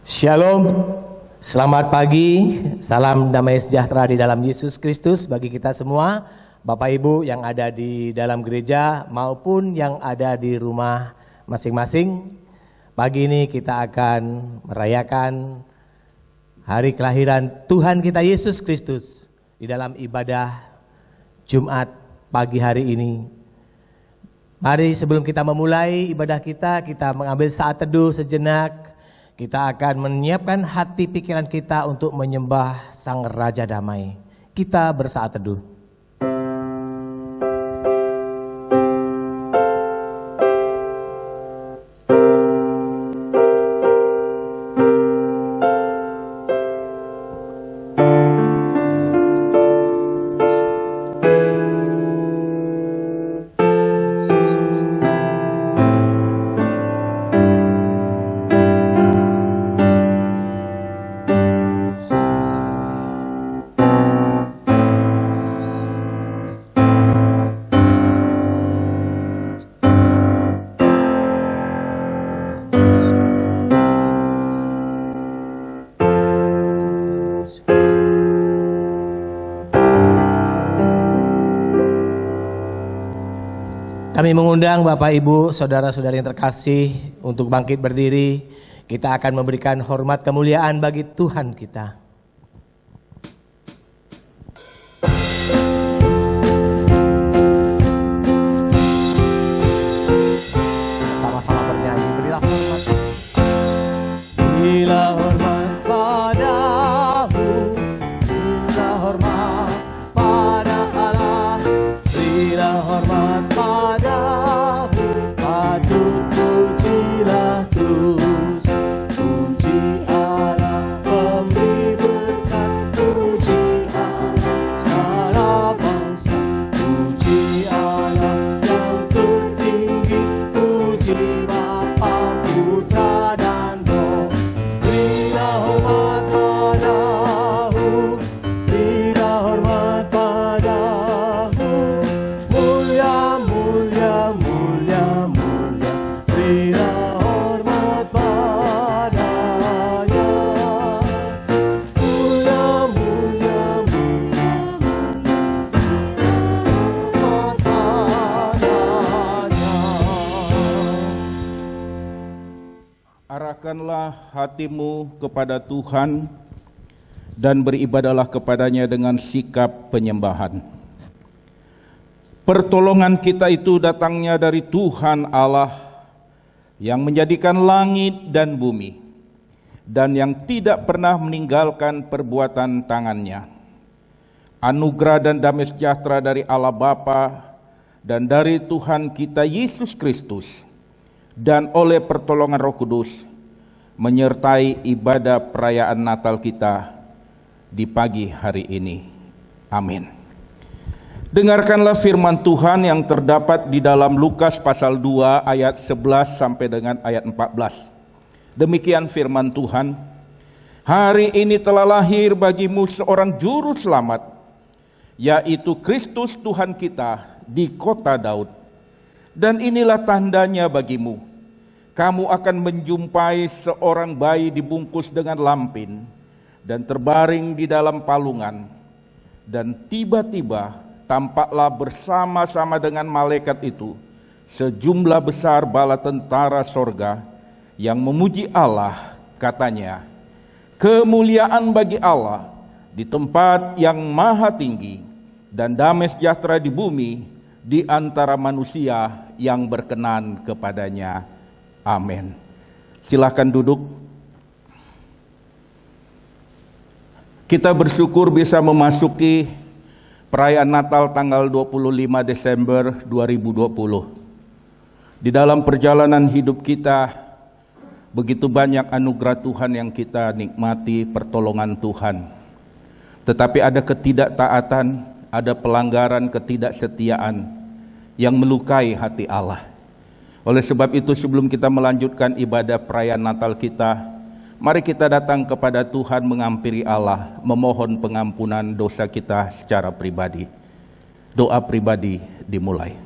Shalom, selamat pagi, salam damai sejahtera di dalam Yesus Kristus bagi kita semua, Bapak Ibu yang ada di dalam gereja maupun yang ada di rumah masing-masing. Pagi ini kita akan merayakan hari kelahiran Tuhan kita Yesus Kristus di dalam ibadah Jumat pagi hari ini. Mari sebelum kita memulai ibadah kita mengambil saat teduh sejenak. Kita akan menyiapkan hati pikiran kita untuk menyembah Sang Raja Damai. Kita bersaat teduh. Kami mengundang Bapak Ibu, saudara-saudari yang terkasih untuk bangkit berdiri. Kita akan memberikan hormat kemuliaan bagi Tuhan kita. Sama-sama bernyanyi, berilah hormat. Berilah hormat padamu, berilah hormat pada Allah, berilah hormat padamu, patut pujilah terus. Puji Allah pemberi berkat, puji Allah segala bangsa, puji Allah yang tertinggi, puji Bapa, Putra dan Roh. Berilah hormat padamu, berilah hormat padamu, mulia, mulia, mulia, mulia, berilah hormat padanya. Mulia, mulia, mulia, hormat padanya. Arahkanlah hatimu kepada Tuhan dan beribadahlah kepadanya dengan sikap penyembahan. Pertolongan kita itu datangnya dari Tuhan Allah yang menjadikan langit dan bumi dan yang tidak pernah meninggalkan perbuatan tangannya. Anugerah dan damai sejahtera dari Allah Bapa dan dari Tuhan kita Yesus Kristus dan oleh pertolongan Roh Kudus menyertai ibadah perayaan Natal kita di pagi hari ini. Amin. Dengarkanlah firman Tuhan yang terdapat di dalam Lukas pasal 2 ayat 11 sampai dengan ayat 14. Demikian firman Tuhan. Hari ini telah lahir bagimu seorang juru selamat, yaitu Kristus Tuhan kita di kota Daud. Dan inilah tandanya bagimu. Kamu akan menjumpai seorang bayi dibungkus dengan lampin dan terbaring di dalam palungan. Dan tiba-tiba tampaklah bersama-sama dengan malaikat itu sejumlah besar bala tentara sorga yang memuji Allah, katanya, kemuliaan bagi Allah di tempat yang maha tinggi dan damai sejahtera di bumi di antara manusia yang berkenan kepadanya. Amin. Silakan duduk. Kita bersyukur bisa memasuki perayaan Natal tanggal 25 Desember 2020. Di dalam perjalanan hidup kita, begitu banyak anugerah Tuhan yang kita nikmati, pertolongan Tuhan. Tetapi ada ketidaktaatan, ada pelanggaran, ketidaksetiaan yang melukai hati Allah. Oleh sebab itu, sebelum kita melanjutkan ibadah perayaan Natal kita, mari kita datang kepada Tuhan mengampiri Allah, memohon pengampunan dosa kita secara pribadi. Doa pribadi dimulai.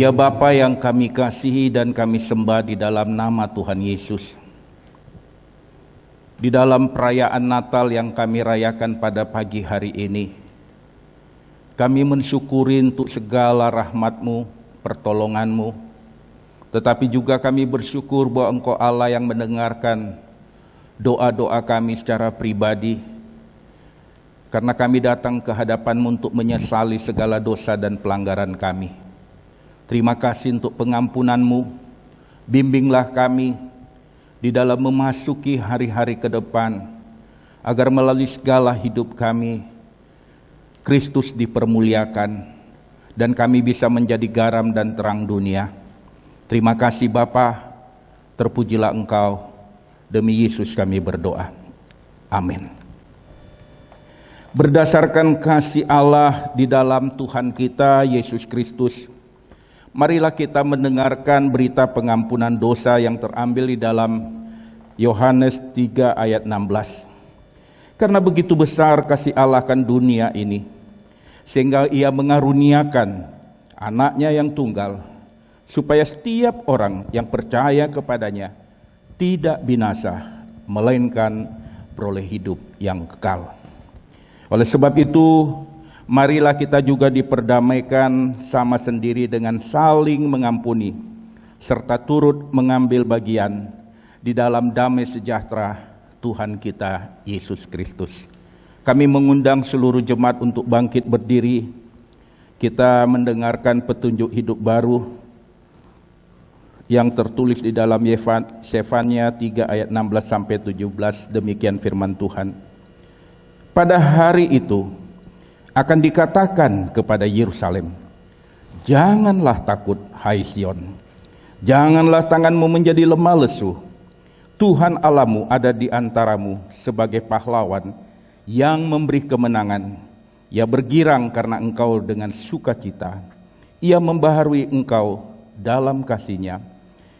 Ya Bapa yang kami kasihi dan kami sembah di dalam nama Tuhan Yesus, di dalam perayaan Natal yang kami rayakan pada pagi hari ini, kami mensyukuri untuk segala rahmat-Mu, pertolongan-Mu, tetapi juga kami bersyukur bahwa Engkau Allah yang mendengarkan doa-doa kami secara pribadi, karena kami datang ke hadapan-Mu untuk menyesali segala dosa dan pelanggaran kami. Terima kasih untuk pengampunan-Mu. Bimbinglah kami di dalam memasuki hari-hari ke depan, agar melalui segala hidup kami, Kristus dipermuliakan, dan kami bisa menjadi garam dan terang dunia. Terima kasih Bapa, terpujilah Engkau. Demi Yesus kami berdoa. Amin. Berdasarkan kasih Allah di dalam Tuhan kita Yesus Kristus, marilah kita mendengarkan berita pengampunan dosa yang terambil di dalam Yohanes 3 ayat 16. Karena begitu besar kasih Allah akan dunia ini, sehingga Ia mengaruniakan anaknya yang tunggal, supaya setiap orang yang percaya kepadanya tidak binasa, melainkan peroleh hidup yang kekal. Oleh sebab itu, marilah kita juga diperdamaikan sama sendiri dengan saling mengampuni, serta turut mengambil bagian di dalam damai sejahtera Tuhan kita Yesus Kristus. Kami mengundang seluruh jemaat untuk bangkit berdiri. Kita mendengarkan petunjuk hidup baru yang tertulis di dalam Yefanya 3 ayat 16 sampai 17. Demikian firman Tuhan. Pada hari itu akan dikatakan kepada Yerusalem, janganlah takut, hai Sion. Janganlah tanganmu menjadi lemah lesu. Tuhan Allahmu ada di antaramu sebagai pahlawan yang memberi kemenangan. Ia bergirang karena engkau dengan sukacita. Ia membaharui engkau dalam kasih-Nya.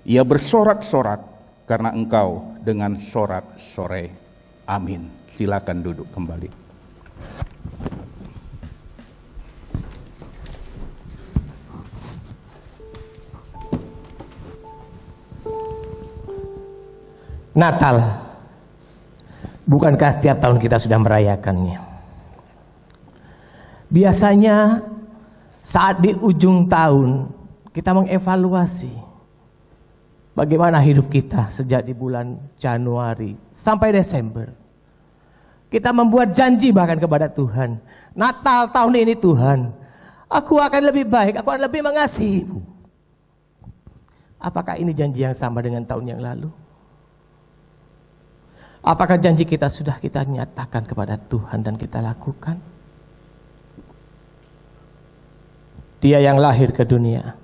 Ia bersorak-sorak karena engkau dengan sorak-sorai. Amin. Silakan duduk kembali. Natal, bukankah setiap tahun kita sudah merayakannya? Biasanya saat di ujung tahun kita mengevaluasi bagaimana hidup kita sejak di bulan Januari sampai Desember. Kita membuat janji bahkan kepada Tuhan. Natal tahun ini Tuhan, aku akan lebih baik, aku akan lebih mengasihi-Mu. Apakah ini janji yang sama dengan tahun yang lalu? Apakah janji kita sudah kita nyatakan kepada Tuhan dan kita lakukan? Dia yang lahir ke dunia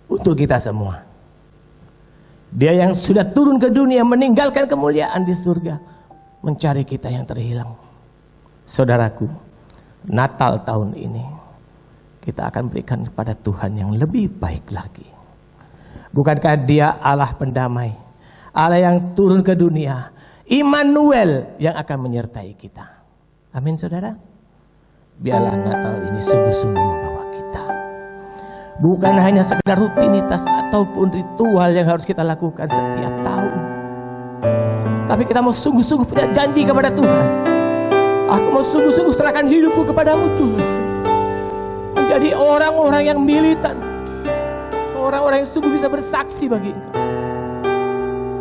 untuk kita semua. Dia yang sudah turun ke dunia meninggalkan kemuliaan di surga, mencari kita yang terhilang. Saudaraku, Natal tahun ini kita akan berikan kepada Tuhan yang lebih baik lagi. Bukankah Dia Allah pendamai, Allah yang turun ke dunia, Immanuel yang akan menyertai kita. Amin saudara. Biarlah Natal ini sungguh-sungguh membawa kita, bukan hanya sekedar rutinitas ataupun ritual yang harus kita lakukan setiap tahun, tapi kita mau sungguh-sungguh punya janji kepada Tuhan. Aku mau sungguh-sungguh serahkan hidupku kepadamu Tuhan. Menjadi orang-orang yang militan, orang-orang yang sungguh bisa bersaksi bagi Engkau.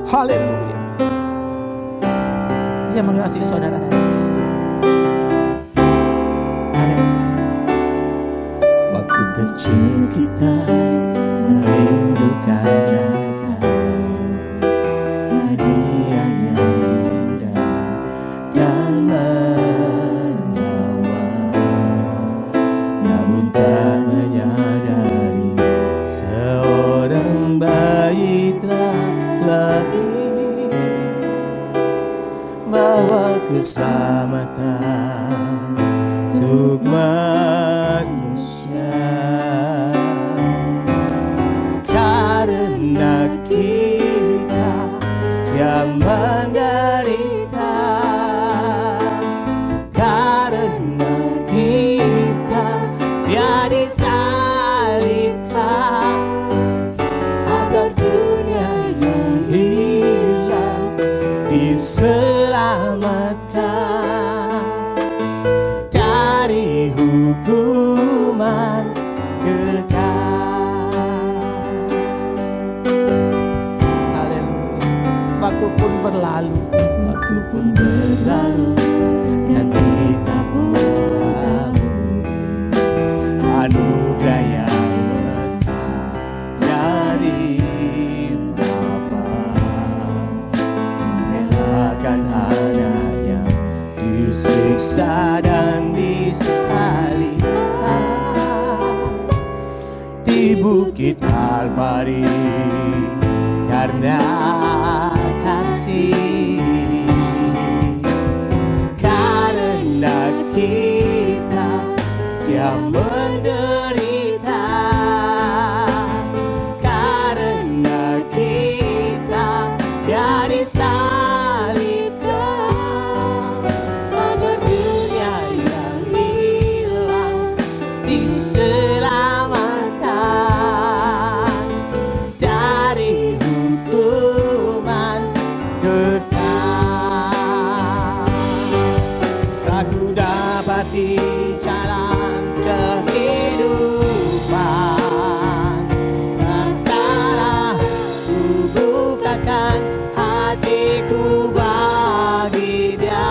Haleluya. Dia mengasihi saudara dan saya. Waktu kecil kita merindukan Natal, hadiah yang indah dan menawan. Namun tak menyadari seorang bayi telah lahir, bawa keselamatan untuk manusia. Karena kita yang menderita, karena kita dia disalibkan, diselamatkan dari hukuman kekal. Haleluya. Waktu pun berlalu dan kita pun tahu anugerah yang besar dari Bapa, relakan anaknya disiksa dan disalibkan di bukit Kalvari karena kasih, karena kita dia menderita, karena kita dia disalibkan, agar dunia yang hilang diselamatkan dari hukuman kekal. Aku dapati jalan kehidupan, antara ku bukakan hatiku bagi Dia,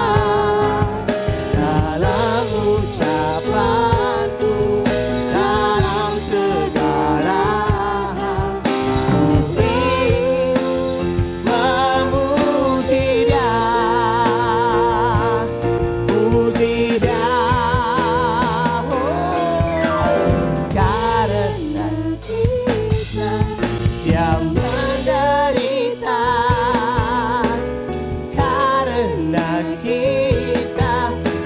dalam ucapanku, dalam segala hal, memuji Dia, puji Dia, karena kita Dia menderita, karena kita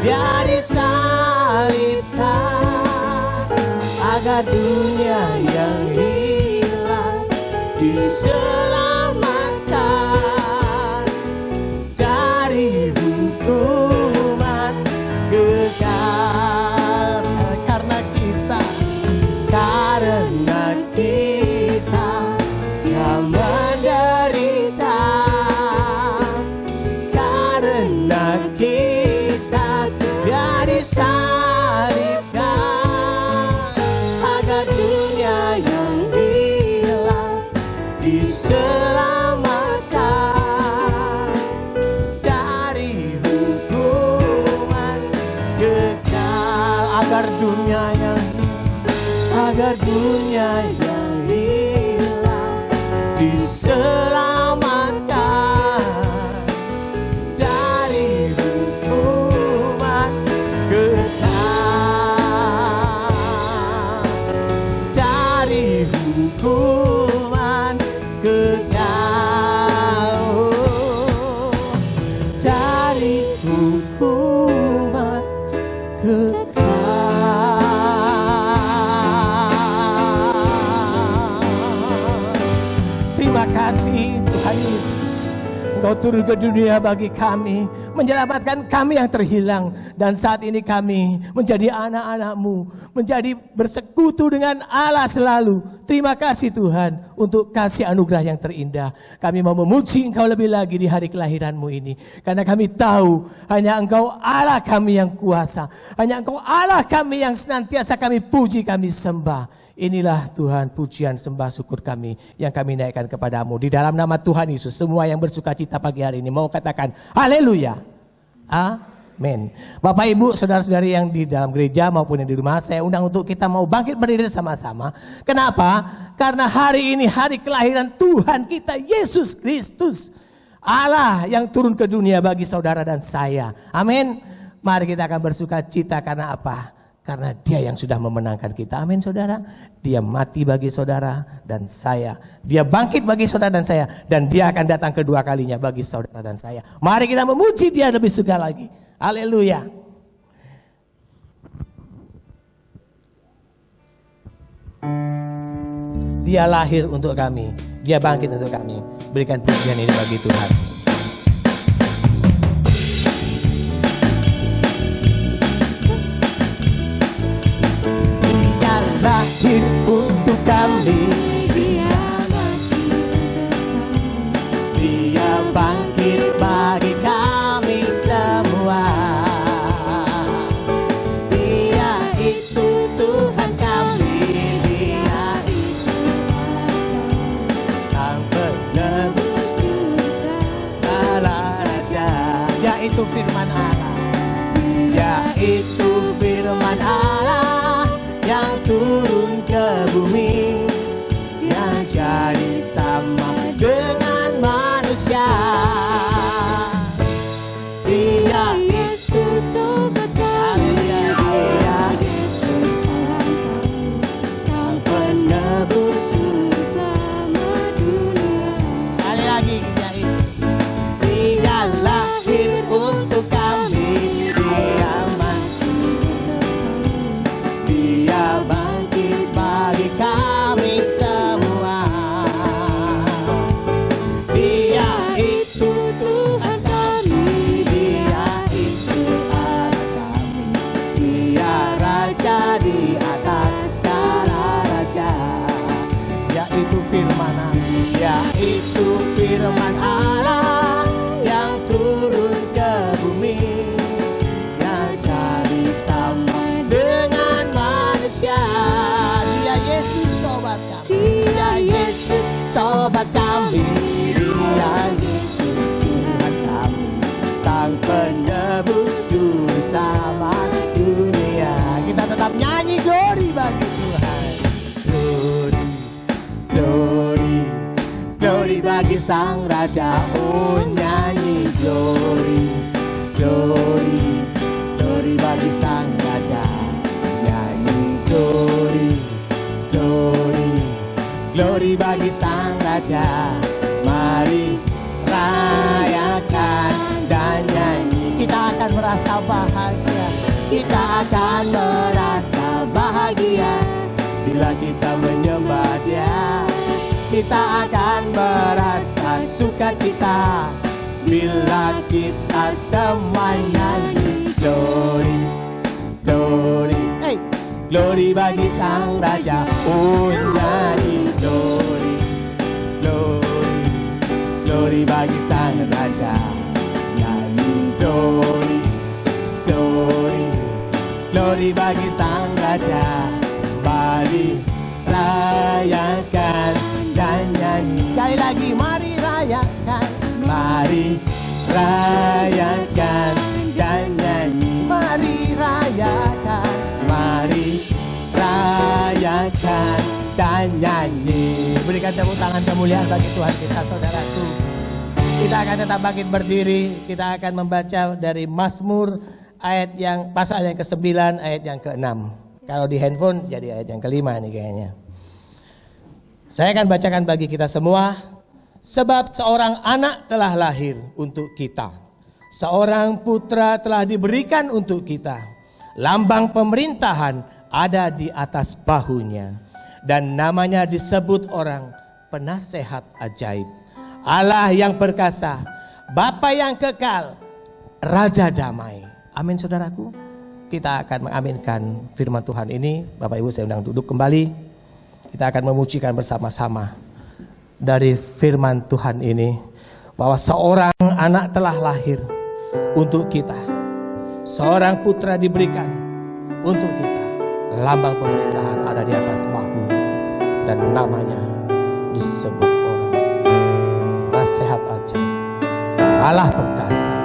Dia disalibkan, agar dunia yang hilang diselamatkan dari hukuman kekal. Karena kita Dia menderita, karena kita Dia disalibkan, agar dunia yang hilang diselamatkan dari hukuman kekal, agar dunia yang hilang diselamatkan dari hukuman kekal, dari hukuman kekal, dari hukuman kekal. Terima kasih Tuhan Yesus, Engkau turun ke dunia bagi kami, menyelamatkan kami yang terhilang. Dan saat ini kami menjadi anak-anak-Mu, menjadi bersekutu dengan Allah selalu. Terima kasih Tuhan untuk kasih anugerah yang terindah. Kami mau memuji Engkau lebih lagi di hari kelahiran-Mu ini, karena kami tahu hanya Engkau Allah kami yang kuasa, hanya Engkau Allah kami yang senantiasa kami puji, kami sembah. Inilah Tuhan pujian sembah syukur kami yang kami naikkan kepadamu. Di dalam nama Tuhan Yesus, semua yang bersuka cita pagi hari ini mau katakan haleluya. Amin. Bapak Ibu, saudara-saudari yang di dalam gereja maupun yang di rumah, saya undang untuk kita mau bangkit berdiri sama-sama. Kenapa? Karena hari ini hari kelahiran Tuhan kita Yesus Kristus, Allah yang turun ke dunia bagi saudara dan saya. Amin. Mari kita akan bersuka cita karena apa? Karena Dia yang sudah memenangkan kita. Amin saudara. Dia mati bagi saudara dan saya. Dia bangkit bagi saudara dan saya. Dan Dia akan datang kedua kalinya bagi saudara dan saya. Mari kita memuji Dia lebih suka lagi. Haleluya. Dia lahir untuk kami. Dia bangkit untuk kami. Berikan pujian ini bagi Tuhan. Lahir untuk kami, Dia bangkit bagi kami. yaitu firman Allah. Yaitu firman Allah yang turun ke bumi, yang jadi sama dengan manusia. Dia itu sobat kami, dia itu sang penebus bersama dunia. Sekali lagi, dia lahir untuk kami, dia mati, dia bangkit bagi kami semua. Dia itu Tuhan kami, dia itu Allah kami, dia Raja di atas segala raja. Yaitu firman Allah, yaitu firman Allah yang turun ke bumi, yang jadi sama dengan manusia. Dia Yesus sobat kami, dia Yesus sobat kami, dia Yesus Tuhan kami, sang penebus bersama dunia. Kita tetap nyanyi glory bagi Tuhan. Glory, glory, glory bagi sang Raja. Oh nyanyi glory, glory, glory bagi sang Raja. Nyanyi glory, glory, glory bagi sang Raja. Mari rayakan dan nyanyi. Kita akan merasa bahagia, kita akan merasa bahagia bila kita menyembah Dia. Kita akan merasa sukacita bila kita semua nyanyi glory, glory, hey, glory bagi sang Raja. Oh nyanyi glory, glory, glory bagi sang Raja. Nyanyi glory, glory, glory bagi sang Raja. Mari rayakan dan nyanyi. Sekali lagi, mari rayakan, mari rayakan dan nyanyi. Mari rayakan, mari rayakan dan nyanyi. Berikan tepuk tangan kemuliaan bagi Tuhan kita, saudaraku. Kita akan tetap bangkit berdiri. Kita akan membaca dari Mazmur ayat yang pasal yang ke-9 ayat yang ke-6. Kalau di handphone jadi ayat yang ke-5 nih kayaknya. Saya akan bacakan bagi kita semua. Sebab seorang anak telah lahir untuk kita, seorang putra telah diberikan untuk kita. Lambang pemerintahan ada di atas bahunya, dan namanya disebut orang penasehat ajaib, Allah yang perkasa, Bapa yang kekal, Raja damai. Amin saudaraku. Kita akan mengaminkan firman Tuhan ini. Bapak Ibu saya undang duduk kembali. Kita akan memujikan bersama-sama dari firman Tuhan ini, bahwa seorang anak telah lahir untuk kita, seorang putra diberikan untuk kita. Lambang pemerintahan ada di atas bahu, dan namanya disebut orang penasehat ajaib, Allah perkasa.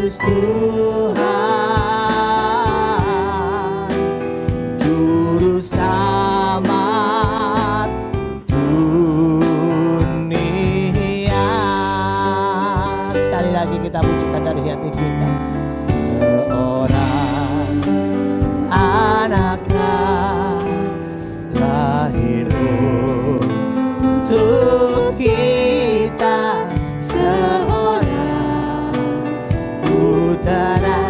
Yesus Tuhan, Juru Selamat dunia. Sekali lagi kita pujikan dari hati kita. Seorang anak lahir untuk kita, seorang putera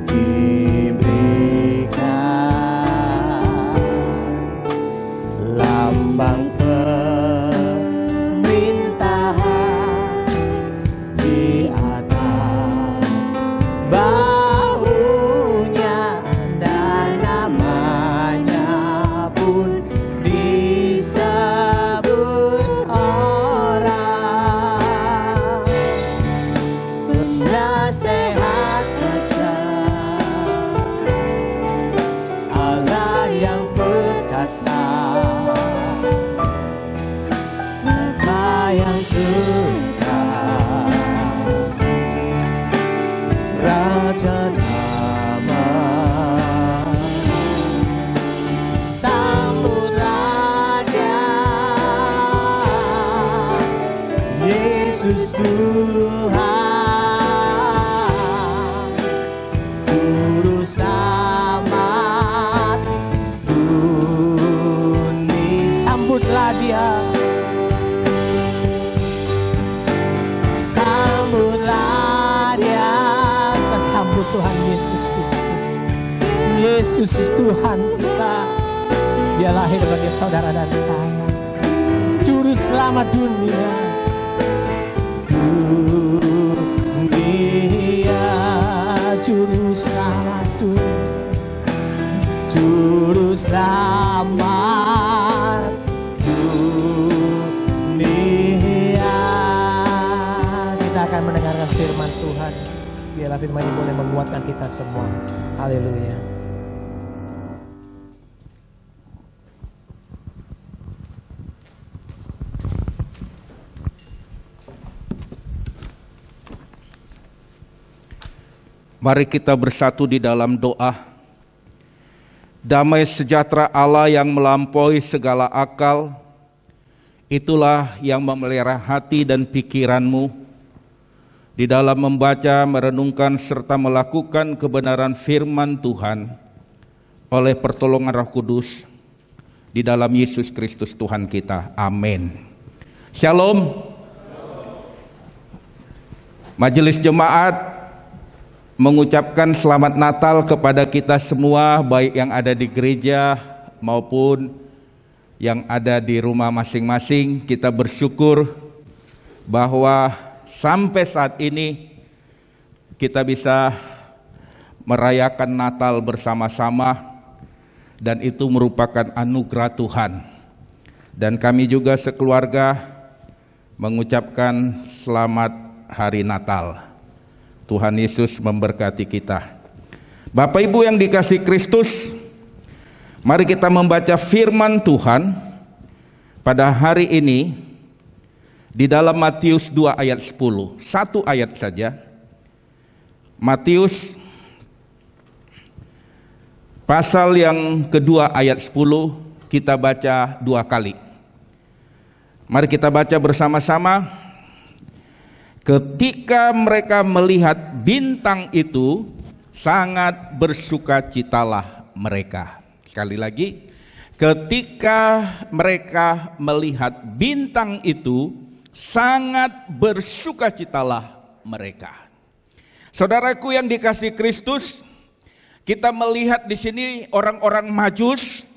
diberikan, lambang pemerintahan di atas bahunya, dan namanya pun disebut orang penasehat raja, Allah yang perkasa, Bapa yang tunggal, Raja damai. Sambutlah Dia, Yesus Tuhan, Juru Selamat dunia. Sambutlah Dia, sambutlah Dia. Kita sambut Tuhan Yesus Kristus, Yesus Tuhan kita. Dia lahir bagi saudara dan saya, Juru Selamat dunia. Dunia, Juru Selamat dunia, Juru Selamat dunia. Kita akan mendengarkan firman Tuhan. Biarlah firman ini boleh menguatkan kita semua. Haleluya. Mari kita bersatu di dalam doa. Damai sejahtera Allah yang melampaui segala akal, itulah yang memelihara hati dan pikiranmu di dalam membaca, merenungkan, serta melakukan kebenaran firman Tuhan oleh pertolongan Roh Kudus di dalam Yesus Kristus Tuhan kita. Amin. Shalom. Majelis Jemaat mengucapkan selamat Natal kepada kita semua, baik yang ada di gereja maupun yang ada di rumah masing-masing. Kita bersyukur bahwa sampai saat ini kita bisa merayakan Natal bersama-sama, dan itu merupakan anugerah Tuhan. Dan kami juga sekeluarga mengucapkan selamat Hari Natal. Tuhan Yesus memberkati kita. Bapak Ibu yang dikasihi Kristus, mari kita membaca firman Tuhan pada hari ini di dalam Matius 2 ayat 10. Satu ayat saja. Matius pasal yang kedua ayat 10, kita baca 2 kali. Mari kita baca bersama-sama. Ketika mereka melihat bintang itu, sangat bersukacitalah mereka. Sekali lagi, ketika mereka melihat bintang itu, sangat bersukacitalah mereka. Saudaraku yang dikasihi Kristus, kita melihat di sini orang-orang Majus,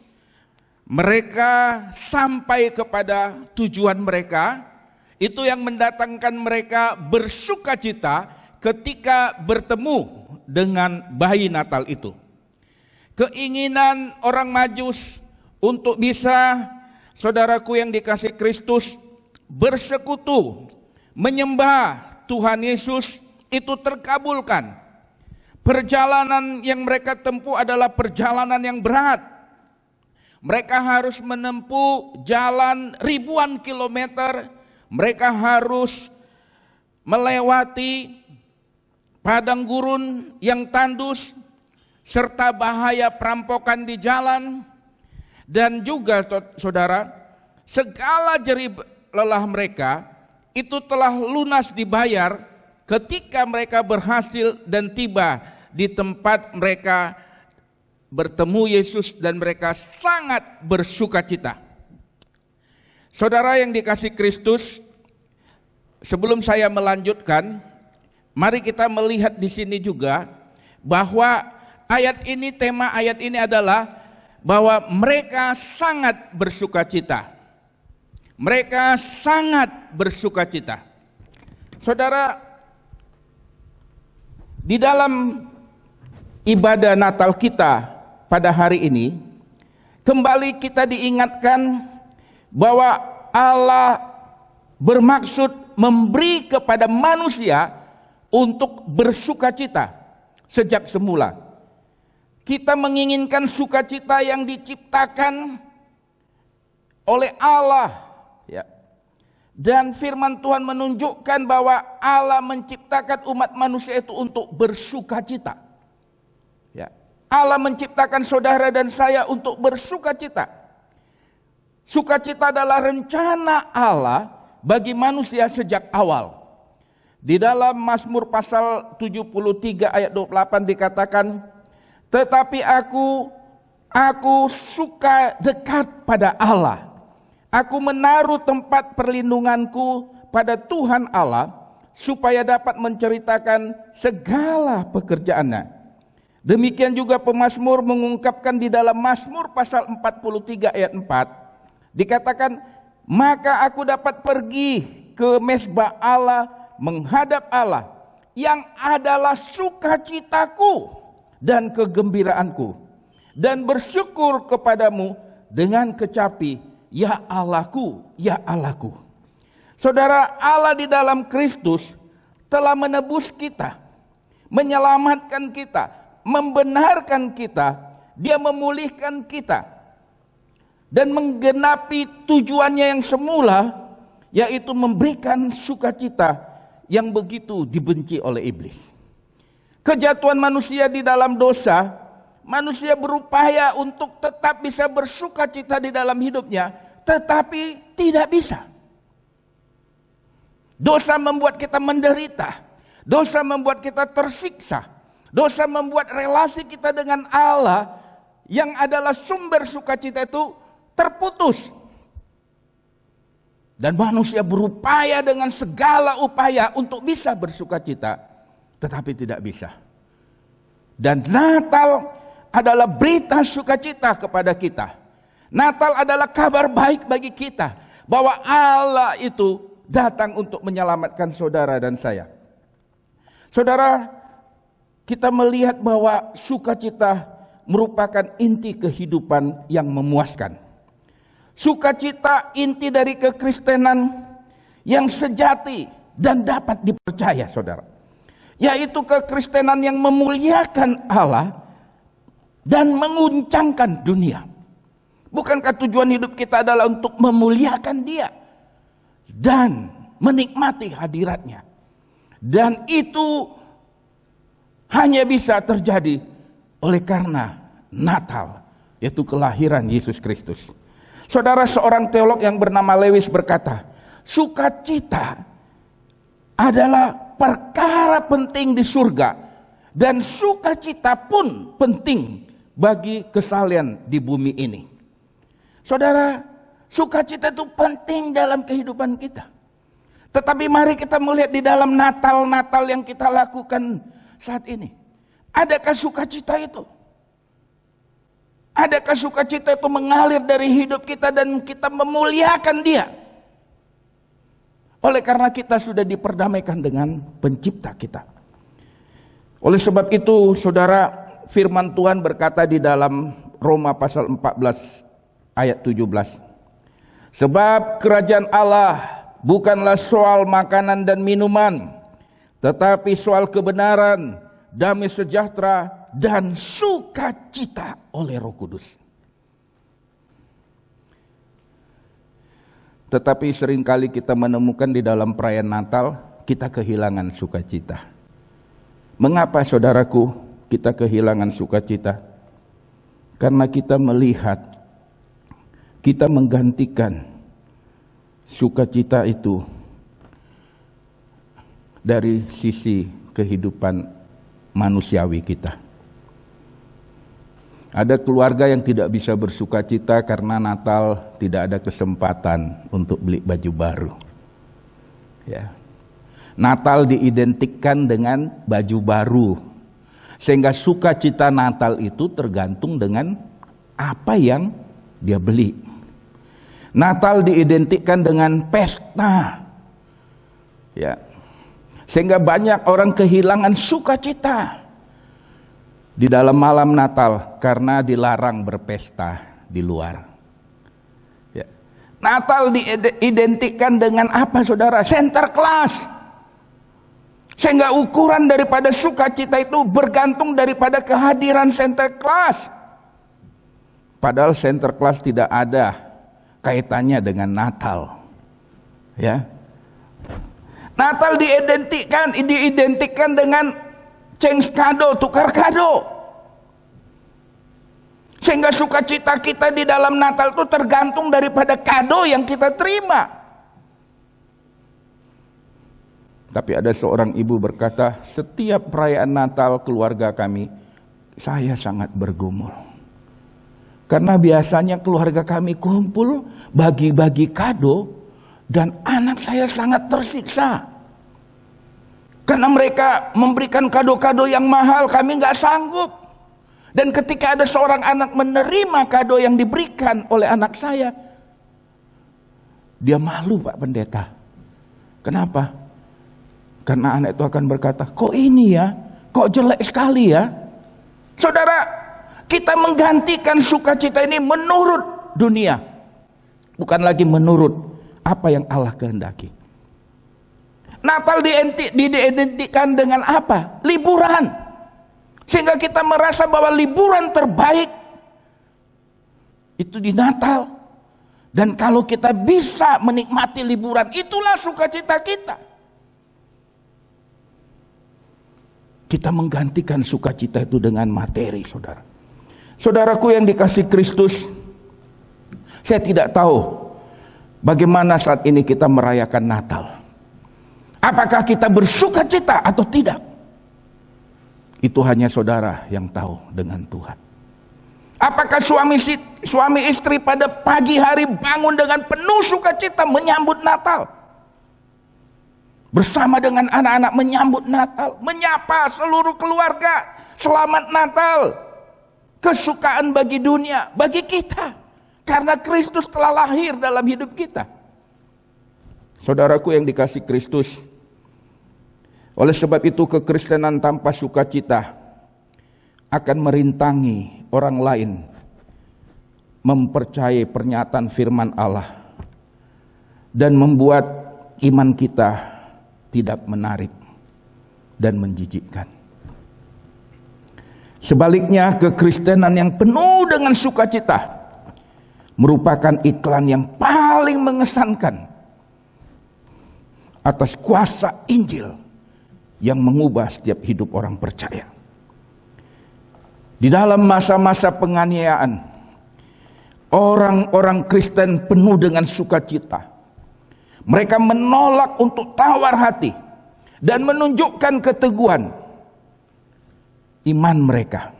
mereka sampai kepada tujuan mereka. Itu yang mendatangkan mereka bersukacita ketika bertemu dengan bayi Natal itu. Keinginan orang Majus untuk bisa, saudaraku yang dikasihi Kristus, bersekutu, menyembah Tuhan Yesus, itu terkabulkan. Perjalanan yang mereka tempuh adalah perjalanan yang berat. Mereka harus menempuh jalan ribuan kilometer. Mereka harus melewati padang gurun yang tandus, serta bahaya perampokan di jalan, dan juga saudara, segala jerih lelah mereka itu telah lunas dibayar ketika mereka berhasil dan tiba di tempat mereka bertemu Yesus, dan mereka sangat bersukacita. Saudara yang dikasihi Kristus, sebelum saya melanjutkan, mari kita melihat di sini juga bahwa tema ayat ini adalah bahwa mereka sangat bersukacita. Mereka sangat bersukacita. Saudara, di dalam ibadah Natal kita pada hari ini, kembali kita diingatkan bahwa Allah bermaksud memberi kepada manusia untuk bersukacita sejak semula. Kita menginginkan sukacita yang diciptakan oleh Allah, ya. Dan firman Tuhan menunjukkan bahwa Allah menciptakan umat manusia itu untuk bersukacita. Ya. Allah menciptakan saudara dan saya untuk bersukacita. Sukacita adalah rencana Allah bagi manusia sejak awal. Di dalam Mazmur pasal 73 ayat 28 dikatakan, tetapi aku suka dekat pada Allah. Aku menaruh tempat perlindunganku pada Tuhan Allah, supaya dapat menceritakan segala pekerjaannya. Demikian juga pemazmur mengungkapkan di dalam Mazmur pasal 43 ayat 4, dikatakan, maka aku dapat pergi ke mezbah Allah, menghadap Allah, yang adalah sukacitaku dan kegembiraanku, dan bersyukur kepadamu dengan kecapi, ya Allahku, ya Allahku. Saudara, Allah di dalam Kristus telah menebus kita, menyelamatkan kita, membenarkan kita, Dia memulihkan kita, dan menggenapi tujuannya yang semula, yaitu memberikan sukacita yang begitu dibenci oleh iblis. Kejatuhan manusia di dalam dosa, manusia berupaya untuk tetap bisa bersukacita di dalam hidupnya, tetapi tidak bisa. Dosa membuat kita menderita, dosa membuat kita tersiksa, dosa membuat relasi kita dengan Allah yang adalah sumber sukacita itu terputus. Dan manusia berupaya dengan segala upaya untuk bisa bersukacita, tetapi tidak bisa. Dan Natal adalah berita sukacita kepada kita. Natal adalah kabar baik bagi kita, bahwa Allah itu datang untuk menyelamatkan saudara dan saya. Saudara, kita melihat bahwa sukacita merupakan inti kehidupan yang memuaskan. Sukacita inti dari kekristenan yang sejati dan dapat dipercaya, saudara. Yaitu kekristenan yang memuliakan Allah dan menguncangkan dunia. Bukankah tujuan hidup kita adalah untuk memuliakan Dia dan menikmati hadiratnya? Dan itu hanya bisa terjadi oleh karena Natal, yaitu kelahiran Yesus Kristus. Saudara, seorang teolog yang bernama Lewis berkata, sukacita adalah perkara penting di surga, dan sukacita pun penting bagi kesalian di bumi ini. Saudara, sukacita itu penting dalam kehidupan kita. Tetapi mari kita melihat di dalam Natal-Natal yang kita lakukan saat ini. Adakah sukacita itu? Adakah sukacita itu mengalir dari hidup kita dan kita memuliakan Dia? Oleh karena kita sudah diperdamaikan dengan pencipta kita. Oleh sebab itu, saudara, firman Tuhan berkata di dalam Roma pasal 14 ayat 17. Sebab kerajaan Allah bukanlah soal makanan dan minuman, tetapi soal kebenaran, damai sejahtera, dan sukacita oleh Roh Kudus. Tetapi seringkali kita menemukan di dalam perayaan Natal, kita kehilangan sukacita. Mengapa saudaraku kita kehilangan sukacita? Karena kita melihat, kita menggantikan sukacita itu dari sisi kehidupan manusiawi kita. Ada keluarga yang tidak bisa bersukacita karena Natal tidak ada kesempatan untuk beli baju baru. Ya. Natal diidentikan dengan baju baru. Sehingga sukacita Natal itu tergantung dengan apa yang dia beli. Natal diidentikan dengan pesta. Ya. Sehingga banyak orang kehilangan sukacita di dalam malam Natal karena dilarang berpesta di luar. Ya. Natal diidentikan dengan apa saudara? Sinterklas. Sehingga ukuran daripada sukacita itu bergantung daripada kehadiran Sinterklas. Padahal Sinterklas tidak ada kaitannya dengan Natal. Ya. Natal diidentikan dengan change kado, tukar kado. Sehingga sukacita kita di dalam Natal itu tergantung daripada kado yang kita terima. Tapi ada seorang ibu berkata, setiap perayaan Natal keluarga kami, saya sangat bergumul. Karena biasanya keluarga kami kumpul, bagi-bagi kado, dan anak saya sangat tersiksa. Karena mereka memberikan kado-kado yang mahal, kami nggak sanggup. Dan ketika ada seorang anak menerima kado yang diberikan oleh anak saya, dia malu Pak Pendeta. Kenapa? Karena anak itu akan berkata, kok ini ya, kok jelek sekali ya. Saudara, kita menggantikan sukacita ini menurut dunia. Bukan lagi menurut apa yang Allah kehendaki. Natal diidentikan dengan apa? Liburan. Sehingga kita merasa bahwa liburan terbaik itu di Natal. Dan kalau kita bisa menikmati liburan, itulah sukacita kita. Kita menggantikan sukacita itu dengan materi, saudara. Saudaraku yang dikasihi Kristus, saya tidak tahu bagaimana saat ini kita merayakan Natal. Apakah kita bersukacita atau tidak? Itu hanya saudara yang tahu dengan Tuhan. Apakah suami istri pada pagi hari bangun dengan penuh sukacita menyambut Natal? Bersama dengan anak-anak menyambut Natal, menyapa seluruh keluarga, selamat Natal. Kesukaan bagi dunia, bagi kita. Karena Kristus telah lahir dalam hidup kita. Saudaraku yang dikasihi Kristus, oleh sebab itu kekristenan tanpa sukacita akan merintangi orang lain mempercayai pernyataan firman Allah dan membuat iman kita tidak menarik dan menjijikkan. Sebaliknya, kekristenan yang penuh dengan sukacita merupakan iklan yang paling mengesankan atas kuasa Injil yang mengubah setiap hidup orang percaya. Di dalam masa-masa penganiayaan, orang-orang Kristen penuh dengan sukacita. Mereka menolak untuk tawar hati dan menunjukkan keteguhan iman mereka.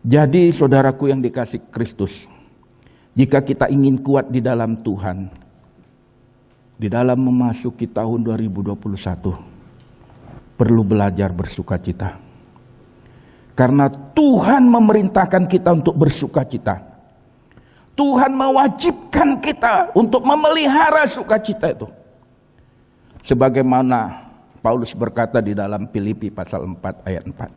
Jadi saudaraku yang dikasihi Kristus, jika kita ingin kuat di dalam Tuhan, di dalam memasuki tahun 2021, perlu belajar bersukacita. Karena Tuhan memerintahkan kita untuk bersukacita. Tuhan mewajibkan kita untuk memelihara sukacita itu. Sebagaimana Paulus berkata di dalam Filipi pasal 4 ayat 4.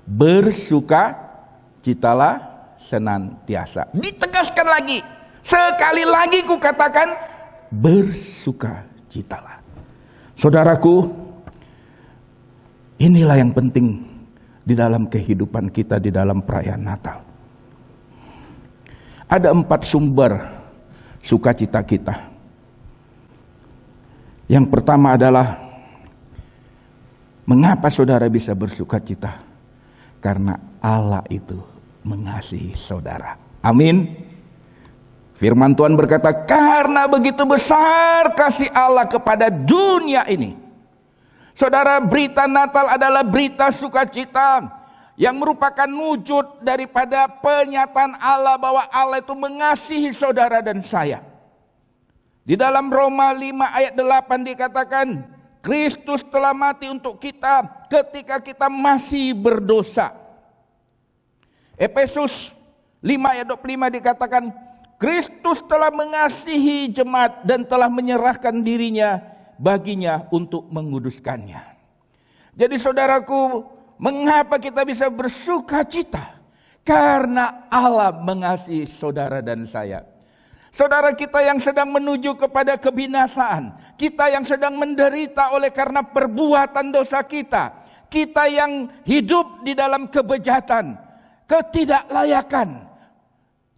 Bersukacitalah senantiasa. Ditegaskan lagi. Sekali lagi ku katakan, bersukacitalah. Saudaraku, inilah yang penting di dalam kehidupan kita di dalam perayaan Natal. Ada 4 sumber sukacita kita. Yang pertama adalah Mengapa saudara bisa bersuka cita? Karena Allah itu mengasihi saudara. Amin. Firman Tuhan berkata, karena begitu besar kasih Allah kepada dunia ini. Saudara, berita Natal adalah berita sukacita yang merupakan wujud daripada penyataan Allah bahwa Allah itu mengasihi saudara dan saya. Di dalam Roma 5 ayat 8 dikatakan, Kristus telah mati untuk kita ketika kita masih berdosa. Efesus 5 ayat 25 dikatakan, Kristus telah mengasihi jemaat dan telah menyerahkan dirinya baginya untuk menguduskannya. Jadi saudaraku, mengapa kita bisa bersuka cita? Karena Allah mengasihi saudara dan saya. Saudara, kita yang sedang menuju kepada kebinasaan, kita yang sedang menderita oleh karena perbuatan dosa kita, kita yang hidup di dalam kebejatan, ketidaklayakan,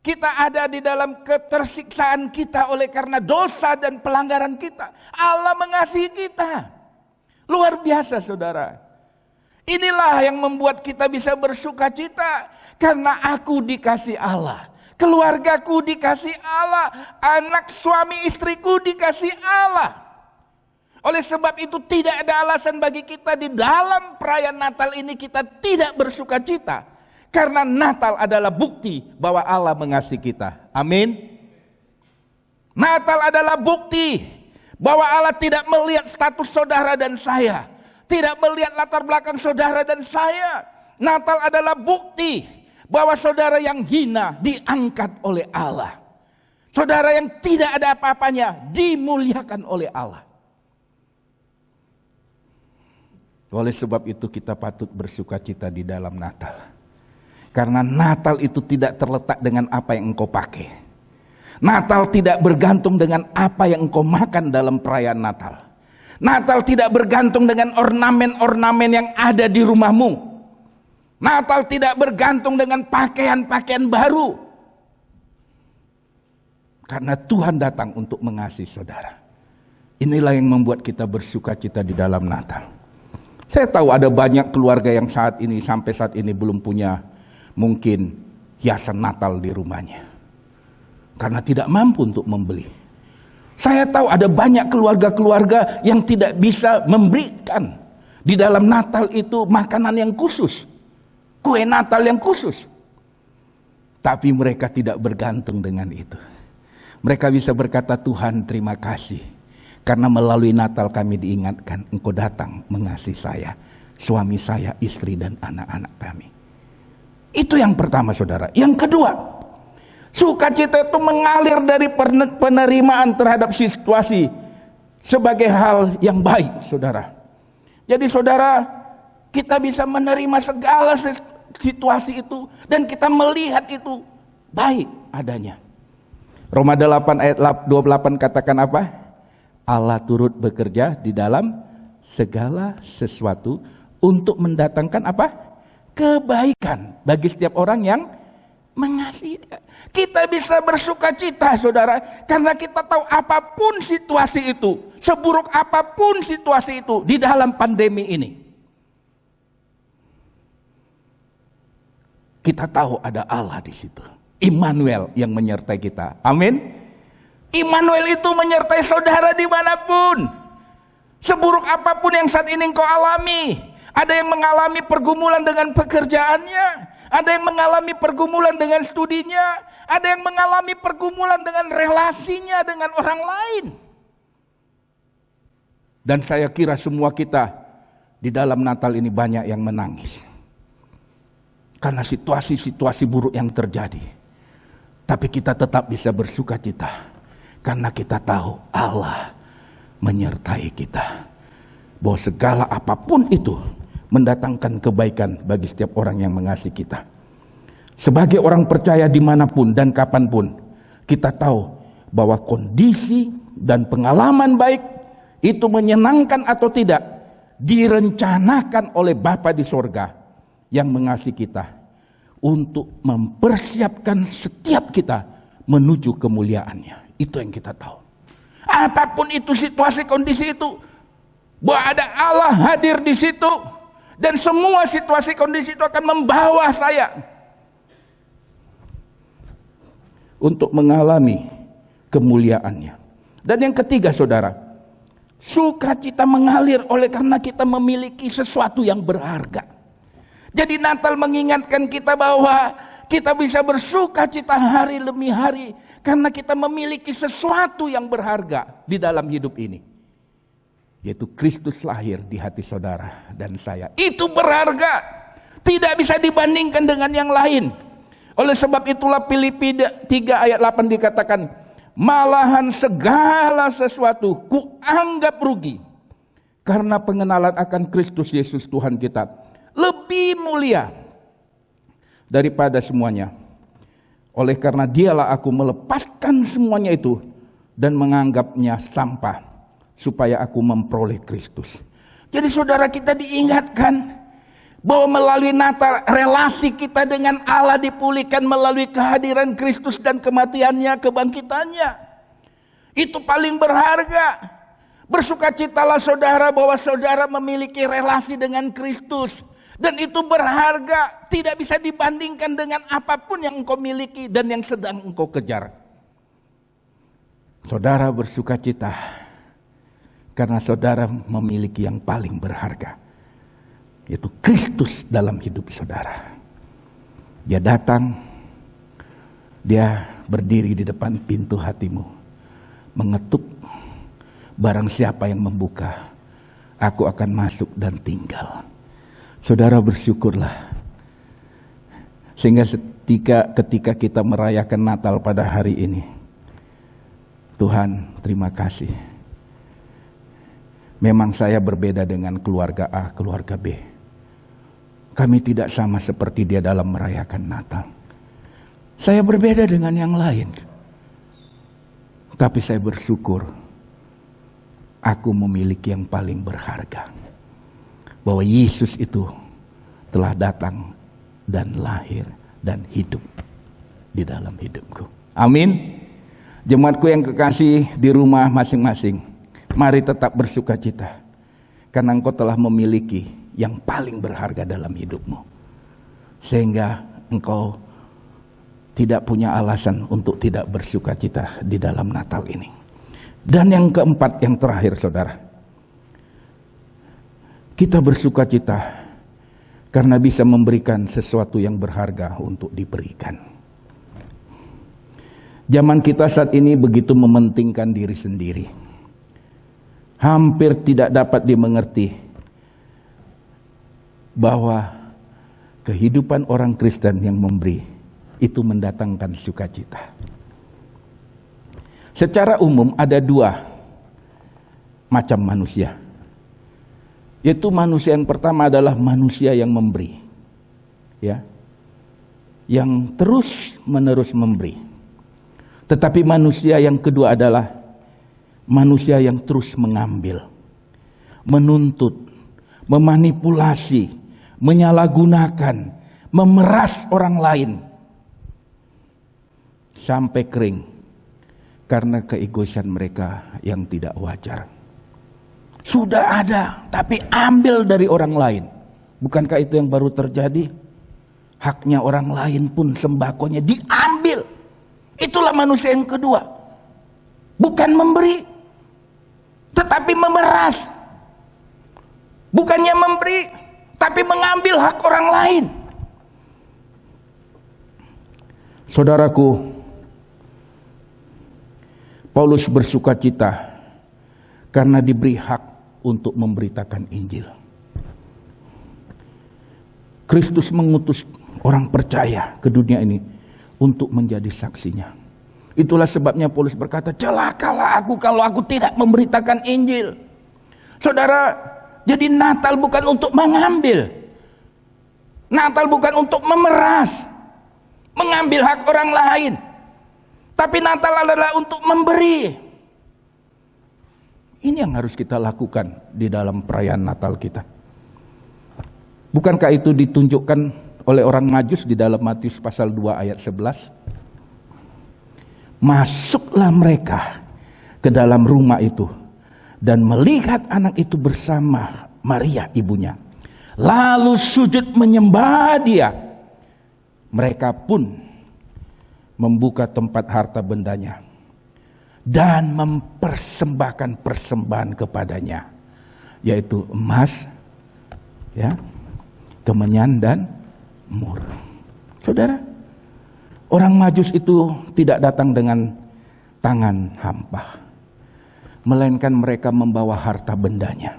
kita ada di dalam ketersiksaan kita oleh karena dosa dan pelanggaran kita. Allah mengasihi kita. Luar biasa saudara. Inilah yang membuat kita bisa bersuka cita. Karena aku dikasih Allah. Keluargaku dikasih Allah. Anak suami istriku dikasih Allah. Oleh sebab itu tidak ada alasan bagi kita di dalam perayaan Natal ini kita tidak bersuka cita. Karena Natal adalah bukti bahwa Allah mengasihi kita. Amin. Natal adalah bukti bahwa Allah tidak melihat status saudara dan saya. Tidak melihat latar belakang saudara dan saya. Natal adalah bukti bahwa saudara yang hina diangkat oleh Allah. Saudara yang tidak ada apa-apanya dimuliakan oleh Allah. Oleh sebab itu kita patut bersuka cita di dalam Natal. Karena Natal itu tidak terletak dengan apa yang engkau pakai. Natal tidak bergantung dengan apa yang engkau makan dalam perayaan Natal. Natal tidak bergantung dengan ornamen-ornamen yang ada di rumahmu. Natal tidak bergantung dengan pakaian-pakaian baru. Karena Tuhan datang untuk mengasihi saudara. Inilah yang membuat kita bersuka cita di dalam Natal. Saya tahu ada banyak keluarga yang sampai saat ini belum punya mungkin hiasan Natal di rumahnya. Karena tidak mampu untuk membeli. Saya tahu ada banyak keluarga-keluarga yang tidak bisa memberikan di dalam Natal itu makanan yang khusus. Kue Natal yang khusus. Tapi mereka tidak bergantung dengan itu. Mereka bisa berkata, Tuhan terima kasih. Karena melalui Natal kami diingatkan, Engkau datang mengasihi saya, suami saya, istri dan anak-anak kami. Itu yang pertama saudara. Yang kedua, sukacita itu mengalir dari penerimaan terhadap situasi sebagai hal yang baik saudara. Jadi saudara, kita bisa menerima segala situasi itu dan kita melihat itu baik adanya. Roma 8 ayat 28 katakan apa? Allah turut bekerja di dalam segala sesuatu untuk mendatangkan apa? Kebaikan bagi setiap orang yang mengasihi dia. Kita bisa bersuka cita saudara, karena kita tahu apapun situasi itu, seburuk apapun situasi itu di dalam pandemi ini, kita tahu ada Allah di situ. Immanuel yang menyertai kita. Amin. Immanuel itu menyertai saudara dimanapun. Seburuk apapun yang saat ini engkau alami. Ada yang mengalami pergumulan dengan pekerjaannya. Ada yang mengalami pergumulan dengan studinya. Ada yang mengalami pergumulan dengan relasinya dengan orang lain. Dan saya kira semua kita di dalam Natal ini banyak yang menangis. Karena situasi-situasi buruk yang terjadi. Tapi kita tetap bisa bersuka cita. Karena kita tahu Allah menyertai kita. Bahwa segala apapun itu mendatangkan kebaikan bagi setiap orang yang mengasihi kita. Sebagai orang percaya dimanapun dan kapanpun, kita tahu bahwa kondisi dan pengalaman baik itu menyenangkan atau tidak direncanakan oleh Bapa di sorga yang mengasihi kita untuk mempersiapkan setiap kita menuju kemuliaannya. Itu yang kita tahu. Apapun itu situasi kondisi itu, bahwa ada Allah hadir di situ, dan semua situasi kondisi itu akan membawa saya untuk mengalami kemuliaannya. Dan yang ketiga, saudara, sukacita mengalir oleh karena kita memiliki sesuatu yang berharga. Jadi Natal mengingatkan kita bahwa kita bisa bersukacita hari demi hari karena kita memiliki sesuatu yang berharga di dalam hidup ini, yaitu Kristus lahir di hati saudara dan saya. Itu berharga, tidak bisa dibandingkan dengan yang lain. Oleh sebab itulah Filipi 3 ayat 8 dikatakan, malahan segala sesuatu kuanggap rugi karena pengenalan akan Kristus Yesus Tuhan kita lebih mulia daripada semuanya. Oleh karena dialah aku melepaskan semuanya itu dan menganggapnya sampah supaya aku memperoleh Kristus. Jadi saudara, kita diingatkan bahwa melalui Natal relasi kita dengan Allah dipulihkan melalui kehadiran Kristus dan kematiannya, kebangkitannya. Itu paling berharga. Bersukacitalah saudara bahwa saudara memiliki relasi dengan Kristus. Dan itu berharga, tidak bisa dibandingkan dengan apapun yang engkau miliki dan yang sedang engkau kejar. Saudara bersukacita karena saudara memiliki yang paling berharga, yaitu Kristus dalam hidup saudara. Dia datang, dia berdiri di depan pintu hatimu, mengetuk, barang siapa yang membuka, aku akan masuk dan tinggal. Saudara bersyukurlah, sehingga ketika kita merayakan Natal pada hari ini, Tuhan terima kasih. Memang saya berbeda dengan keluarga A, keluarga B. Kami tidak sama seperti dia dalam merayakan Natal. Saya berbeda dengan yang lain. Tapi saya bersyukur aku memiliki yang paling berharga. Bahwa Yesus itu telah datang dan lahir dan hidup di dalam hidupku. Amin. Jemaatku yang kekasih di rumah masing-masing, mari tetap bersukacita karena engkau telah memiliki yang paling berharga dalam hidupmu, sehingga engkau tidak punya alasan untuk tidak bersukacita di dalam Natal ini. Dan yang keempat, yang terakhir saudara, kita bersukacita karena bisa memberikan sesuatu yang berharga untuk diberikan. Zaman kita saat ini begitu mementingkan diri sendiri. Hampir tidak dapat dimengerti bahwa kehidupan orang Kristen yang memberi itu mendatangkan sukacita. Secara umum ada dua macam manusia. Yaitu manusia yang pertama adalah manusia yang memberi, ya, yang terus menerus memberi. Tetapi manusia yang kedua adalah manusia yang terus mengambil, menuntut, memanipulasi, menyalahgunakan, memeras orang lain sampai kering karena keegoisan mereka yang tidak wajar. Sudah ada, tapi ambil dari orang lain. Bukankah itu yang baru terjadi? Haknya orang lain pun sembakonya diambil. Itulah manusia yang kedua. Bukan memberi, tetapi memeras. Bukannya memberi, tapi mengambil hak orang lain. Saudaraku, Paulus bersukacita karena diberi hak untuk memberitakan Injil. Kristus mengutus orang percaya ke dunia ini untuk menjadi saksinya. Itulah sebabnya Paulus berkata, celakalah aku kalau aku tidak memberitakan Injil. Saudara, jadi Natal bukan untuk mengambil. Natal bukan untuk memeras, mengambil hak orang lain. Tapi Natal adalah untuk memberi. Ini yang harus kita lakukan di dalam perayaan Natal kita. Bukankah itu ditunjukkan oleh orang Majus di dalam Matius pasal 2 ayat 11? Masuklah mereka ke dalam rumah itu dan melihat anak itu bersama Maria ibunya, lalu sujud menyembah dia. Mereka pun membuka tempat harta bendanya dan mempersembahkan persembahan kepadanya, yaitu emas, ya, kemenyan dan mur. Saudara, orang Majus itu tidak datang dengan tangan hampa, melainkan mereka membawa harta bendanya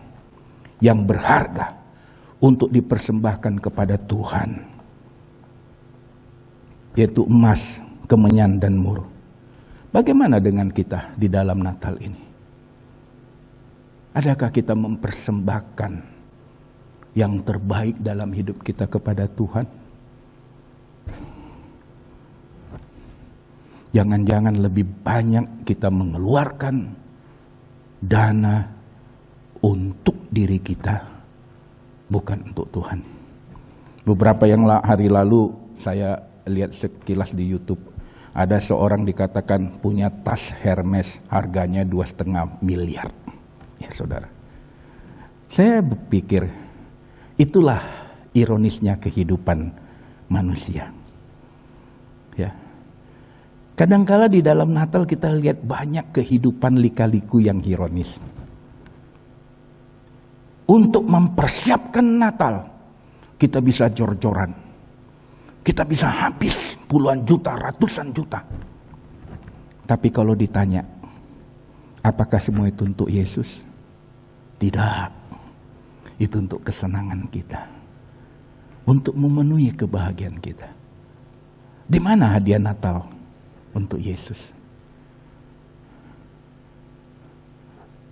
yang berharga untuk dipersembahkan kepada Tuhan, yaitu emas, kemenyan dan mur. Bagaimana dengan kita di dalam Natal ini? Adakah kita mempersembahkan yang terbaik dalam hidup kita kepada Tuhan? Jangan-jangan lebih banyak kita mengeluarkan dana untuk diri kita, bukan untuk Tuhan. Beberapa hari lalu saya lihat sekilas di YouTube, ada seorang dikatakan punya tas Hermes harganya 2,5 miliar. Ya saudara, saya berpikir itulah ironisnya kehidupan manusia. Ya, kadangkala di dalam Natal kita lihat banyak kehidupan lika-liku yang ironis. Untuk mempersiapkan Natal, kita bisa jor-joran. Kita bisa habis puluhan juta, ratusan juta. Tapi kalau ditanya, apakah semua itu untuk Yesus? Tidak. Itu untuk kesenangan kita. Untuk memenuhi kebahagiaan kita. Di mana hadiah Natal untuk Yesus?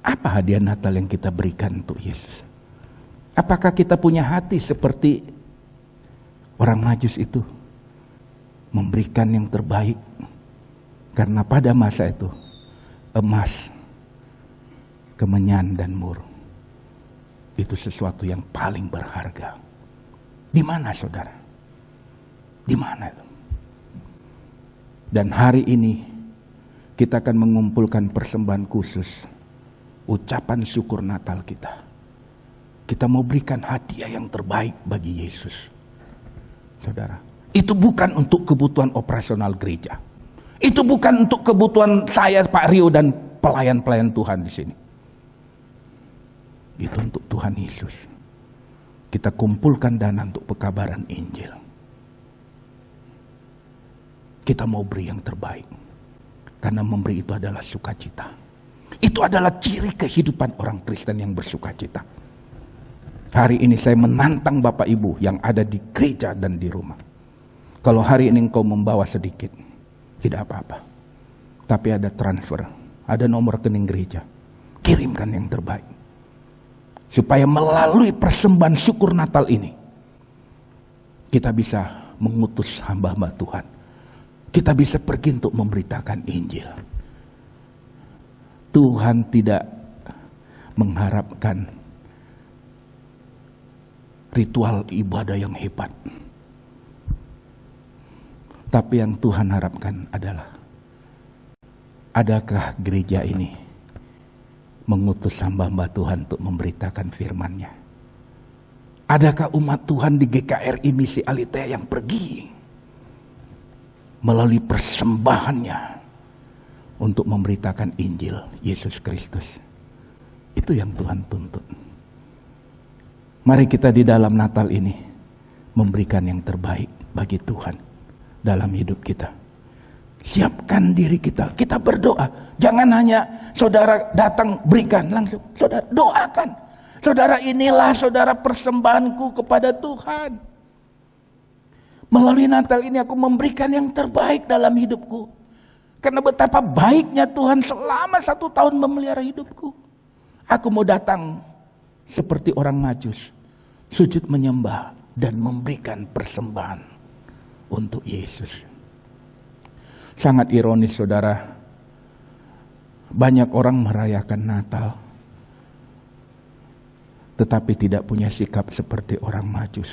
Apa hadiah Natal yang kita berikan untuk Yesus? Apakah kita punya hati seperti orang Majus itu, memberikan yang terbaik? Karena pada masa itu emas, kemenyan dan mur itu sesuatu yang paling berharga. Di mana saudara? Di mana itu? Dan hari ini kita akan mengumpulkan persembahan khusus, ucapan syukur Natal kita. Kita mau berikan hadiah yang terbaik bagi Yesus. Saudara, itu bukan untuk kebutuhan operasional gereja. Itu bukan untuk kebutuhan saya, Pak Rio, dan pelayan-pelayan Tuhan di sini. Itu untuk Tuhan Yesus. Kita kumpulkan dana untuk pekabaran Injil. Kita mau beri yang terbaik. Karena memberi itu adalah sukacita. Itu adalah ciri kehidupan orang Kristen yang bersukacita. Hari ini saya menantang Bapak Ibu yang ada di gereja dan di rumah. Kalau hari ini engkau membawa sedikit, tidak apa-apa. Tapi ada transfer, ada nomor rekening gereja. Kirimkan yang terbaik. Supaya melalui persembahan syukur Natal ini, kita bisa mengutus hamba-hamba Tuhan. Kita bisa pergi untuk memberitakan Injil. Tuhan tidak mengharapkan ritual ibadah yang hebat. Tapi yang Tuhan harapkan adalah, adakah gereja ini mengutus hamba-hamba Tuhan untuk memberitakan firman-Nya? Adakah umat Tuhan di GKRI Misi Alitea yang pergi melalui persembahannya untuk memberitakan Injil Yesus Kristus? Itu yang Tuhan tuntut. Mari kita di dalam Natal ini memberikan yang terbaik bagi Tuhan dalam hidup kita. Siapkan diri kita. Kita berdoa. Jangan hanya saudara datang berikan langsung. Saudara doakan. Saudara, inilah saudara persembahanku kepada Tuhan. Melalui Natal ini aku memberikan yang terbaik dalam hidupku. Karena betapa baiknya Tuhan selama 1 tahun memelihara hidupku. Aku mau datang seperti orang Majus, sujud menyembah dan memberikan persembahan untuk Yesus. Sangat ironis saudara, banyak orang merayakan Natal tetapi tidak punya sikap seperti orang Majus.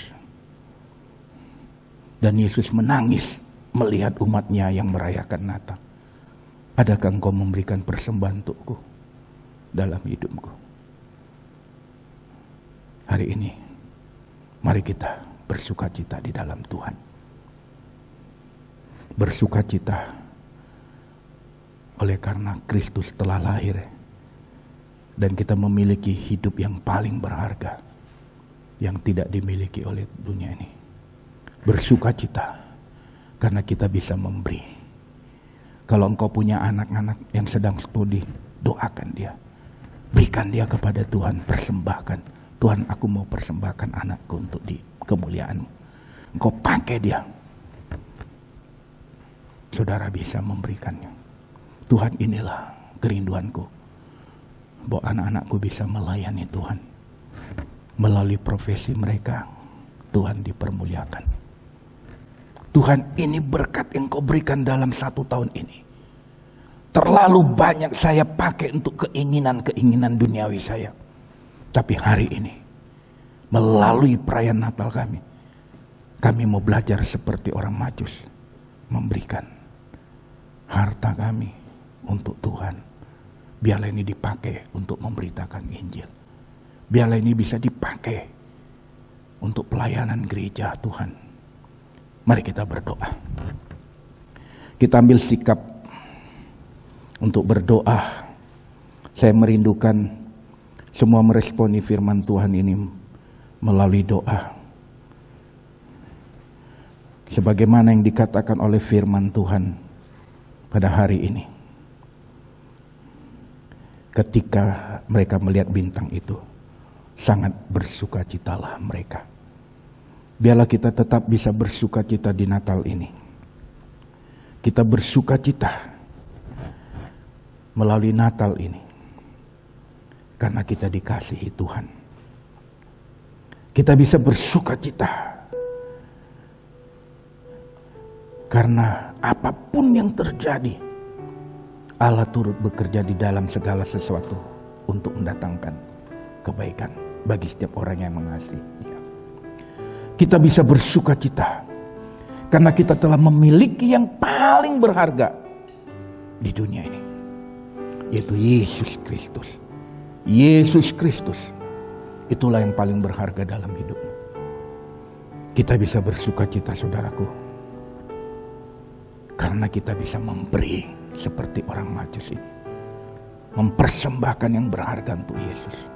Dan Yesus menangis melihat umatnya yang merayakan Natal. Adakah engkau memberikan persembahan untukku? dalam hidupku. Hari ini, mari kita bersukacita di dalam Tuhan. Bersukacita oleh karena Kristus telah lahir dan kita memiliki hidup yang paling berharga yang tidak dimiliki oleh dunia ini. Bersukacita karena kita bisa memberi. Kalau engkau punya anak-anak yang sedang studi, doakan dia. Berikan dia kepada Tuhan, persembahkan. Tuhan, aku mau persembahkan anakku untuk di kemuliaan-Mu. Engkau pakai dia. Saudara bisa memberikannya. Tuhan, inilah kerinduanku, bahwa anak-anakku bisa melayani Tuhan. Melalui profesi mereka, Tuhan dipermuliakan. Tuhan, ini berkat yang Kau berikan dalam 1 tahun ini. Terlalu banyak saya pakai untuk keinginan-keinginan duniawi saya. Tapi hari ini, melalui perayaan Natal kami mau belajar seperti orang Majus, memberikan harta kami untuk Tuhan. Biarlah ini dipakai untuk memberitakan Injil. Biarlah ini bisa dipakai untuk pelayanan gereja Tuhan. Mari kita berdoa. Kita ambil sikap untuk berdoa. Saya merindukan semua meresponi firman Tuhan ini melalui doa. Sebagaimana yang dikatakan oleh firman Tuhan pada hari ini. Ketika mereka melihat bintang itu, sangat bersukacitalah mereka. Biarlah kita tetap bisa bersukacita di Natal ini. Kita bersukacita melalui Natal ini. Karena kita dikasihi Tuhan. Kita bisa bersukacita. Karena apapun yang terjadi, Allah turut bekerja di dalam segala sesuatu untuk mendatangkan kebaikan bagi setiap orang yang mengasihi Dia. Kita bisa bersukacita karena kita telah memiliki yang paling berharga di dunia ini, yaitu Yesus Kristus. Yesus Kristus, itulah yang paling berharga dalam hidupmu. Kita bisa bersukacita, saudaraku, karena kita bisa memberi seperti orang Majus ini, mempersembahkan yang berharga untuk Yesus.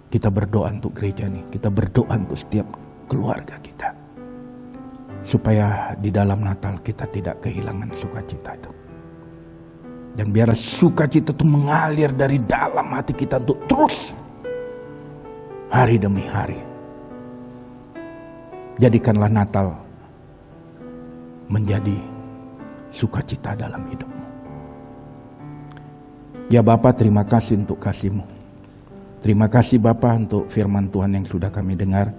Kita berdoa untuk gereja ini, kita berdoa untuk setiap keluarga kita, supaya di dalam Natal kita tidak kehilangan sukacita itu. Dan biarlah sukacita itu mengalir dari dalam hati kita untuk terus hari demi hari. Jadikanlah Natal menjadi sukacita dalam hidupmu. Ya Bapa, terima kasih untuk kasih-Mu. Terima kasih Bapa untuk firman Tuhan yang sudah kami dengar.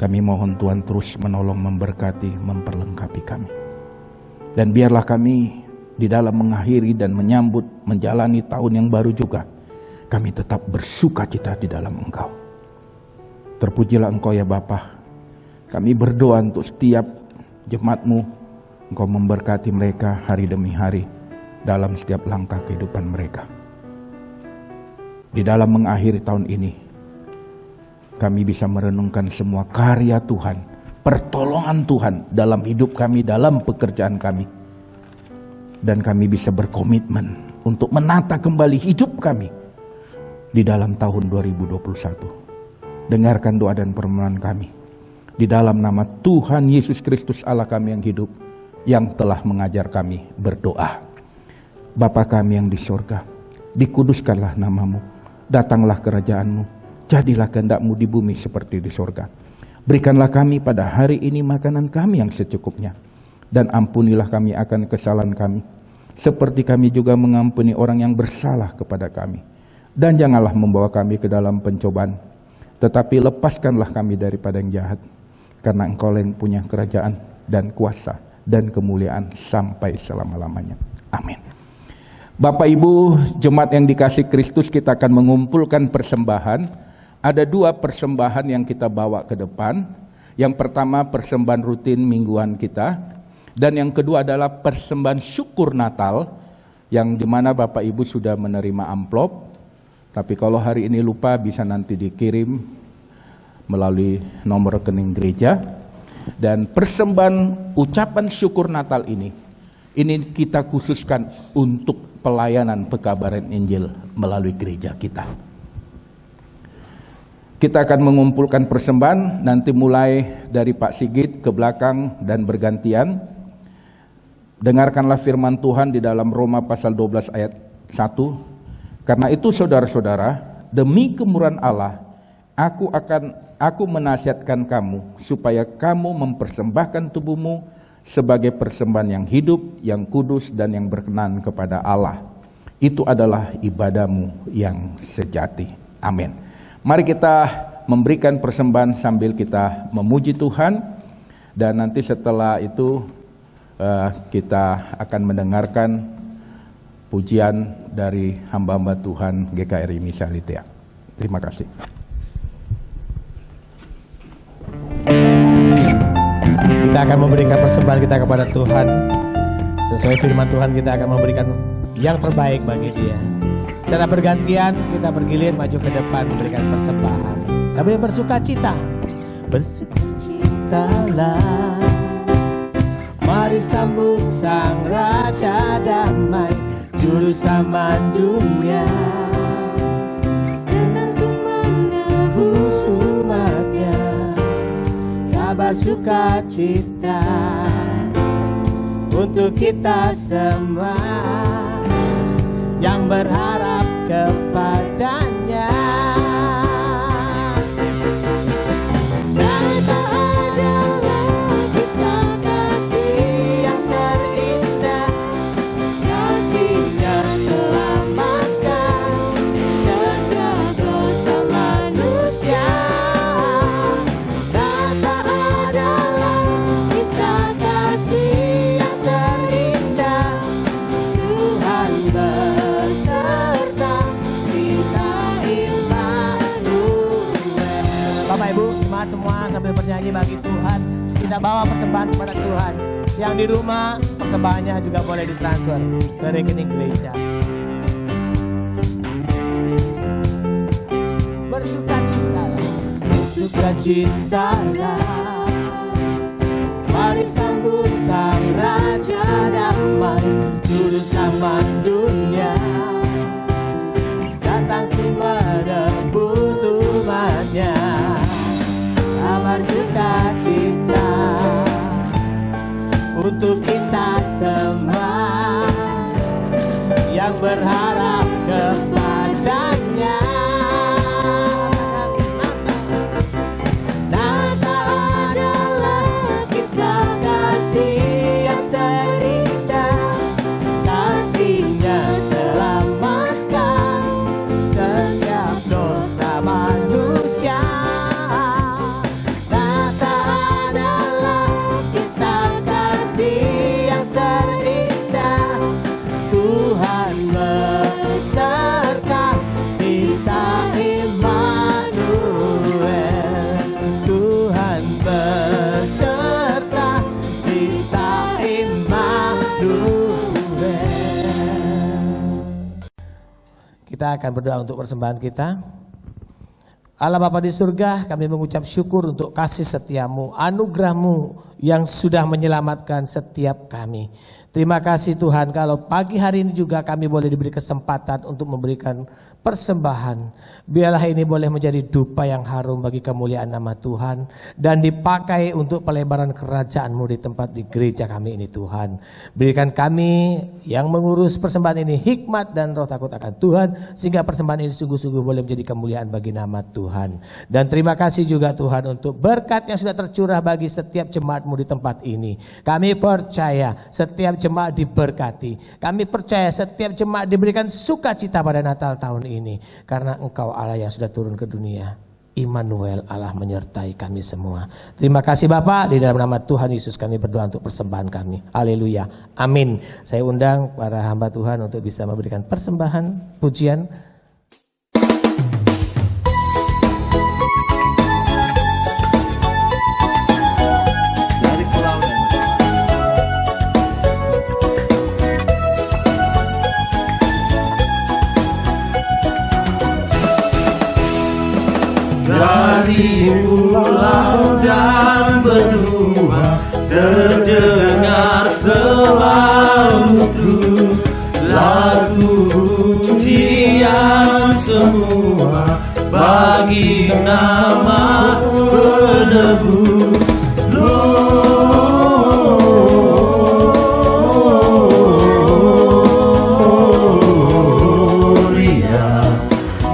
Kami mohon Tuhan terus menolong, memberkati, memperlengkapi kami. Dan biarlah kami di dalam mengakhiri dan menyambut, menjalani tahun yang baru juga, kami tetap bersukacita di dalam Engkau. Terpujilah Engkau ya Bapa. Kami berdoa untuk setiap jemaat-Mu. Engkau memberkati mereka hari demi hari dalam setiap langkah kehidupan mereka. Di dalam mengakhiri tahun ini, kami bisa merenungkan semua karya Tuhan, pertolongan Tuhan dalam hidup kami, dalam pekerjaan kami. Dan kami bisa berkomitmen untuk menata kembali hidup kami di dalam tahun 2021. Dengarkan doa dan permohonan kami. Di dalam nama Tuhan Yesus Kristus Allah kami yang hidup, yang telah mengajar kami berdoa. Bapa kami yang di surga, dikuduskanlah nama-Mu. Datanglah kerajaan-Mu, jadilah kehendak-Mu di bumi seperti di surga. Berikanlah kami pada hari ini makanan kami yang secukupnya. Dan ampunilah kami akan kesalahan kami, seperti kami juga mengampuni orang yang bersalah kepada kami. Dan janganlah membawa kami ke dalam pencobaan, tetapi lepaskanlah kami daripada yang jahat. Karena Engkau yang punya kerajaan dan kuasa dan kemuliaan sampai selama-lamanya. Amin. Bapak Ibu jemaat yang dikasihi Kristus, kita akan mengumpulkan persembahan. Ada 2 persembahan yang kita bawa ke depan. Yang pertama persembahan rutin mingguan kita, dan yang kedua adalah persembahan syukur Natal yang dimana Bapak Ibu sudah menerima amplop, tapi kalau hari ini lupa bisa nanti dikirim melalui nomor rekening gereja. Dan persembahan ucapan syukur Natal ini kita khususkan untuk pelayanan pekabaran Injil melalui gereja kita. Kita akan mengumpulkan persembahan nanti mulai dari Pak Sigit ke belakang dan bergantian. Dengarkanlah firman Tuhan di dalam Roma pasal 12 ayat 1. Karena itu saudara-saudara, demi kemurahan Allah, aku menasihatkan kamu supaya kamu mempersembahkan tubuhmu sebagai persembahan yang hidup, yang kudus dan yang berkenan kepada Allah. Itu adalah ibadahmu yang sejati. Amin. Mari kita memberikan persembahan sambil kita memuji Tuhan, dan nanti setelah itu kita akan mendengarkan pujian dari hamba-hamba Tuhan GKRI Misalitea. Terima kasih. Kita akan memberikan persembahan kita kepada Tuhan. Sesuai firman Tuhan, kita akan memberikan yang terbaik bagi Dia. Secara bergantian kita bergilir maju ke depan memberikan persembahan sambil bersukacita. Bersukacitalah, mari sambut Sang Raja Damai, Juru Selamat dunia. Dan untuk menebus umatnya, kabar sukacita untuk kita semua yang berharap kepadanya. Dan tak ada lagi kasih yang terindah, kasihnya selamatkan setiap dosa manusia. Dan tak ada lagi kasih yang terindah, Tuhan Bapak Ibu, jemaat semua sambil bernyanyi bagi Tuhan. Kita bawa persembahan kepada Tuhan. Yang di rumah, persembahannya juga boleh ditransfer ke rekening gereja. Bersukacitalah, bersukacitalah, mari sambut Sang Raja Damai, Juru Selamat dunia. Datang untuk menebus umatnya, kabar sukacita untuk kita semua yang berharap kepadanya. Natal adalah kisah kasih yang terindah, kasihnya selamatkan setiap dosa manusia. Natal adalah kisah kasih yang terindah, Tuhan beserta kita, Immanuel. Tuhan beserta kita, Immanuel. Kita akan berdoa untuk persembahan kita. Allah Bapa di surga, kami mengucap syukur untuk kasih setiamu, anugerahmu yang sudah menyelamatkan setiap kami. Terima kasih Tuhan, kalau pagi hari ini juga kami boleh diberi kesempatan untuk memberikan persembahan. Biarlah ini boleh menjadi dupa yang harum bagi kemuliaan nama Tuhan, dan dipakai untuk pelebaran kerajaan-Mu di tempat di gereja kami ini Tuhan. Berikan kami yang mengurus persembahan ini hikmat dan roh takut akan Tuhan, sehingga persembahan ini sungguh-sungguh boleh menjadi kemuliaan bagi nama Tuhan. Dan terima kasih juga Tuhan untuk berkat yang sudah tercurah bagi setiap jemaat-Mu di tempat ini. Kami percaya setiap jemaat diberkati. Kami percaya setiap jemaat diberikan sukacita pada Natal tahun ini, karena Engkau Allah yang sudah turun ke dunia. Immanuel, Allah menyertai kami semua. Terima kasih Bapak, di dalam nama Tuhan Yesus kami berdoa untuk persembahan kami. Haleluya, amin. Saya undang para hamba Tuhan untuk bisa memberikan persembahan pujian. pulau dan benua terdengar selalu terus lagu pujian semua bagi nama penebus. Gloria,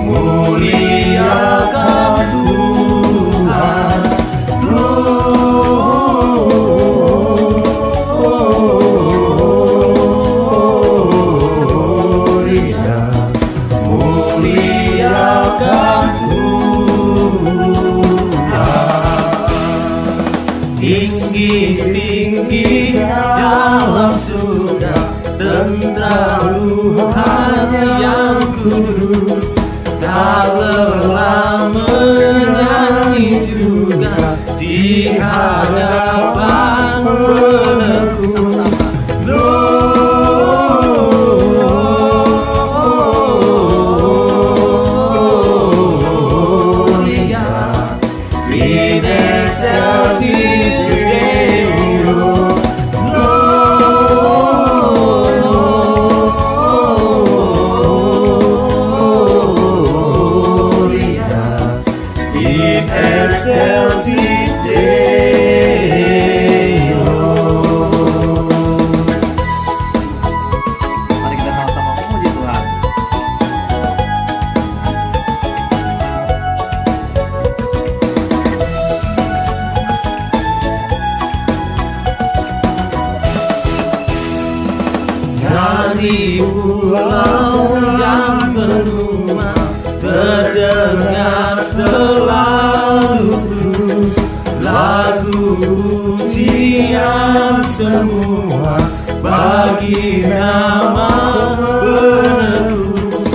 muliakan Tuhan. Gloria, muliakan tinggi-tinggi dalam surga tentram Tuhan yang kudus, tak lelah menyanyi juga di hadapan penebus. Gloria in excelsis Deo. Gloria in excelsis Deo. Mari kita sama-sama memuji Tuhan. Dari pulau yang benua terdengar selalu terus lagu pujian semua bagi nama penebus.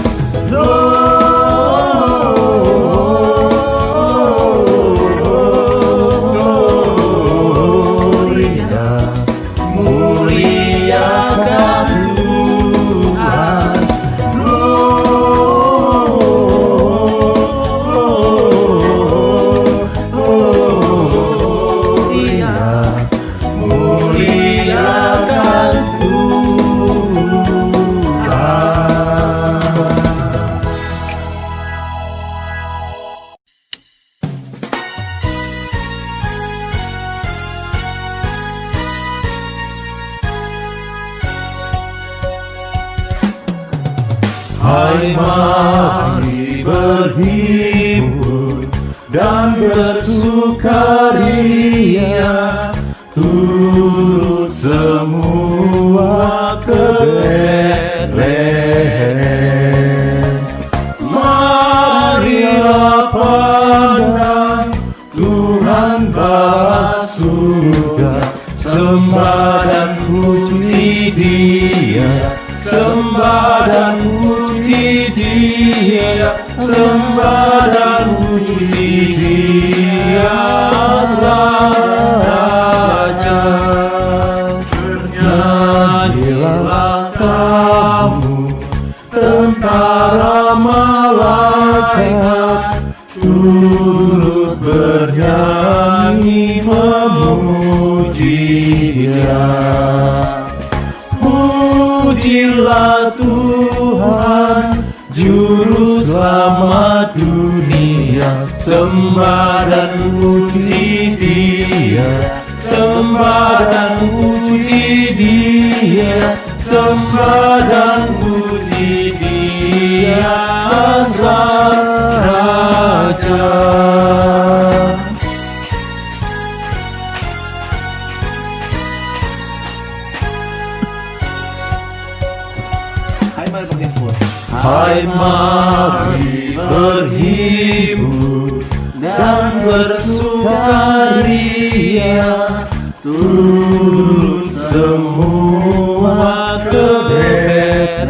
Gloria, muliakan Tuhan. Gloria, muliakan Tuhan. Hai, mari berhibur dan bersukaria, turut semua ke Betlehem. Marilah pandang Tuhan bala surga, sembah dan puji Dia, sembah dan puji Dia, sembah dan puji Dia Sang Raja. Bernyanyilah kamu tentara malaikat, turut bernyanyi memuji Dia. Pujilah Tuhan, Juru Selamat dunia, sembah dan puji Dia, sembah dan puji Dia, sembah dan puji Dia Sang Raja. Hai, mari berhibur dan bersukaria, turut semua ke Betlehem.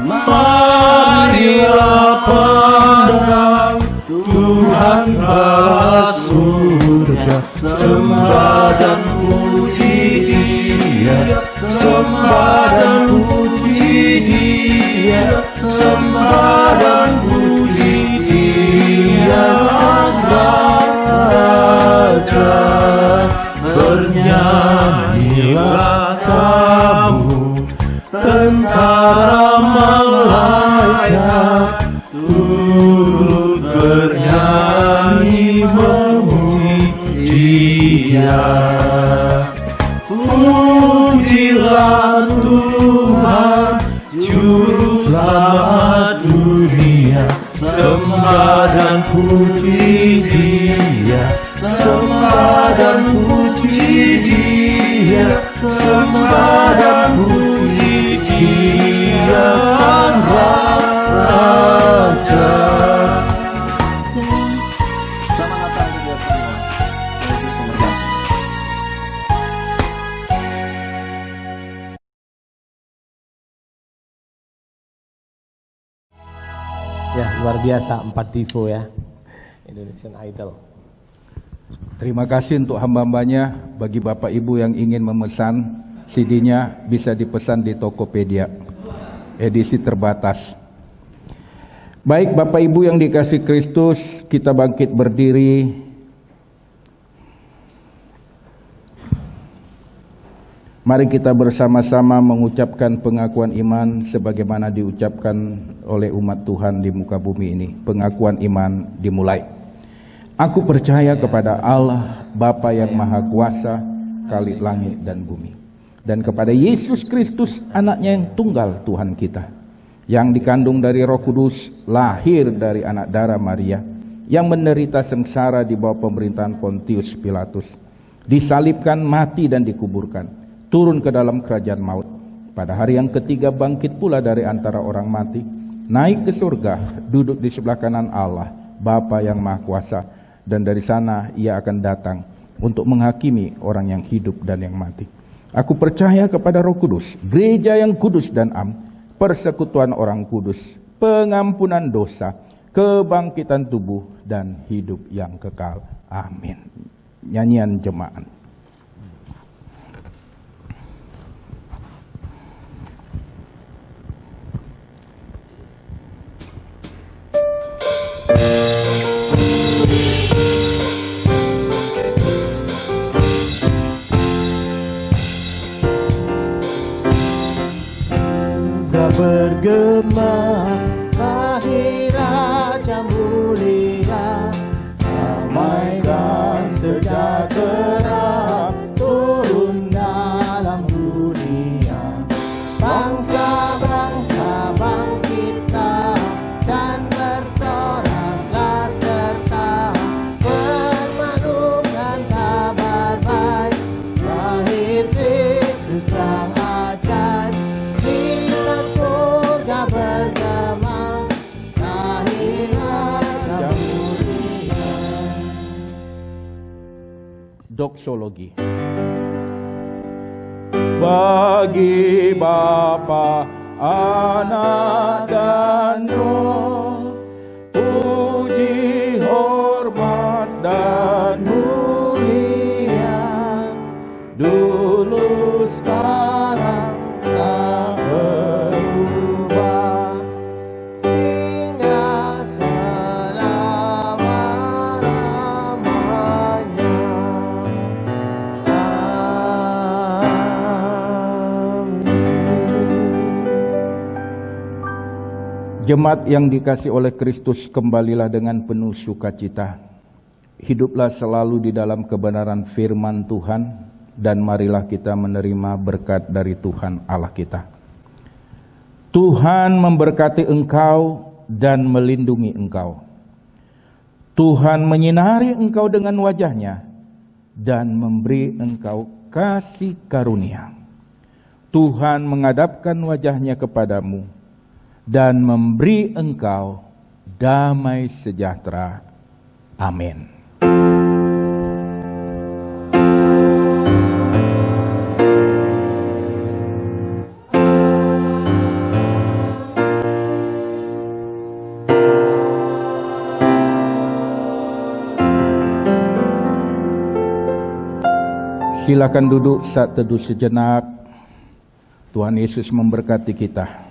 Marilah pandang Tuhan bala surga, sembah dan puji Dia, sembah dan puji Dia, sembah dan puji Dia. Tuhan, Juru Selamat dunia, sembah dan puji Dia, sembah dan puji Dia, sembah dan puji Dia, Sang Raja. Selamat datang di buat semua. Yesus memberkati. Ya, luar biasa 4 Divo ya. Indonesian Idol. Terima kasih untuk hamba-hambanya. Bagi Bapak Ibu yang ingin memesan CD-nya, bisa dipesan di Tokopedia, edisi terbatas. Baik Bapak Ibu yang dikasih Kristus, kita bangkit berdiri. Mari kita bersama-sama mengucapkan pengakuan iman sebagaimana diucapkan oleh umat Tuhan di muka bumi ini. Pengakuan iman dimulai. Aku percaya kepada Allah, Bapa yang Maha Kuasa, Khalik langit dan bumi. Dan kepada Yesus Kristus, anaknya yang tunggal Tuhan kita, yang dikandung dari Roh Kudus, lahir dari anak darah Maria, yang menderita sengsara di bawah pemerintahan Pontius Pilatus, disalibkan, mati dan dikuburkan, turun ke dalam kerajaan maut. Pada hari yang ketiga bangkit pula dari antara orang mati, naik ke surga, duduk di sebelah kanan Allah, Bapa yang Maha Kuasa, dan dari sana ia akan datang untuk menghakimi orang yang hidup dan yang mati. Aku percaya kepada Roh Kudus, gereja yang kudus dan am, persekutuan orang kudus, pengampunan dosa, kebangkitan tubuh, dan hidup yang kekal. Amin. Nyanyian jemaat. Bergema lahir Raja mulia, damai dan sejahtera turun dalam dunia. Bangsa-bangsa bangkitlah dan bersoraklah serta bermanumkan kabar baik, lahir Kristus terang ajaib. Bergema lahir Raja mulia. Doksologi. Bagi Bapa, Anak dan Roh, puji, hormat dan mulia, dulu sekarang tak berubah, Hingga selama-lamanya. Jemaat yang dikasih oleh Kristus, kembalilah dengan penuh sukacita. Hiduplah selalu di dalam kebenaran firman Tuhan, dan marilah kita menerima berkat dari Tuhan Allah kita. Tuhan memberkati engkau dan melindungi engkau. Tuhan menyinari engkau dengan wajah-Nya dan memberi engkau kasih karunia. Tuhan menghadapkan wajah-Nya kepadamu dan memberi engkau damai sejahtera. Amin. Silakan duduk saat teduh sejenak. Tuhan Yesus memberkati kita.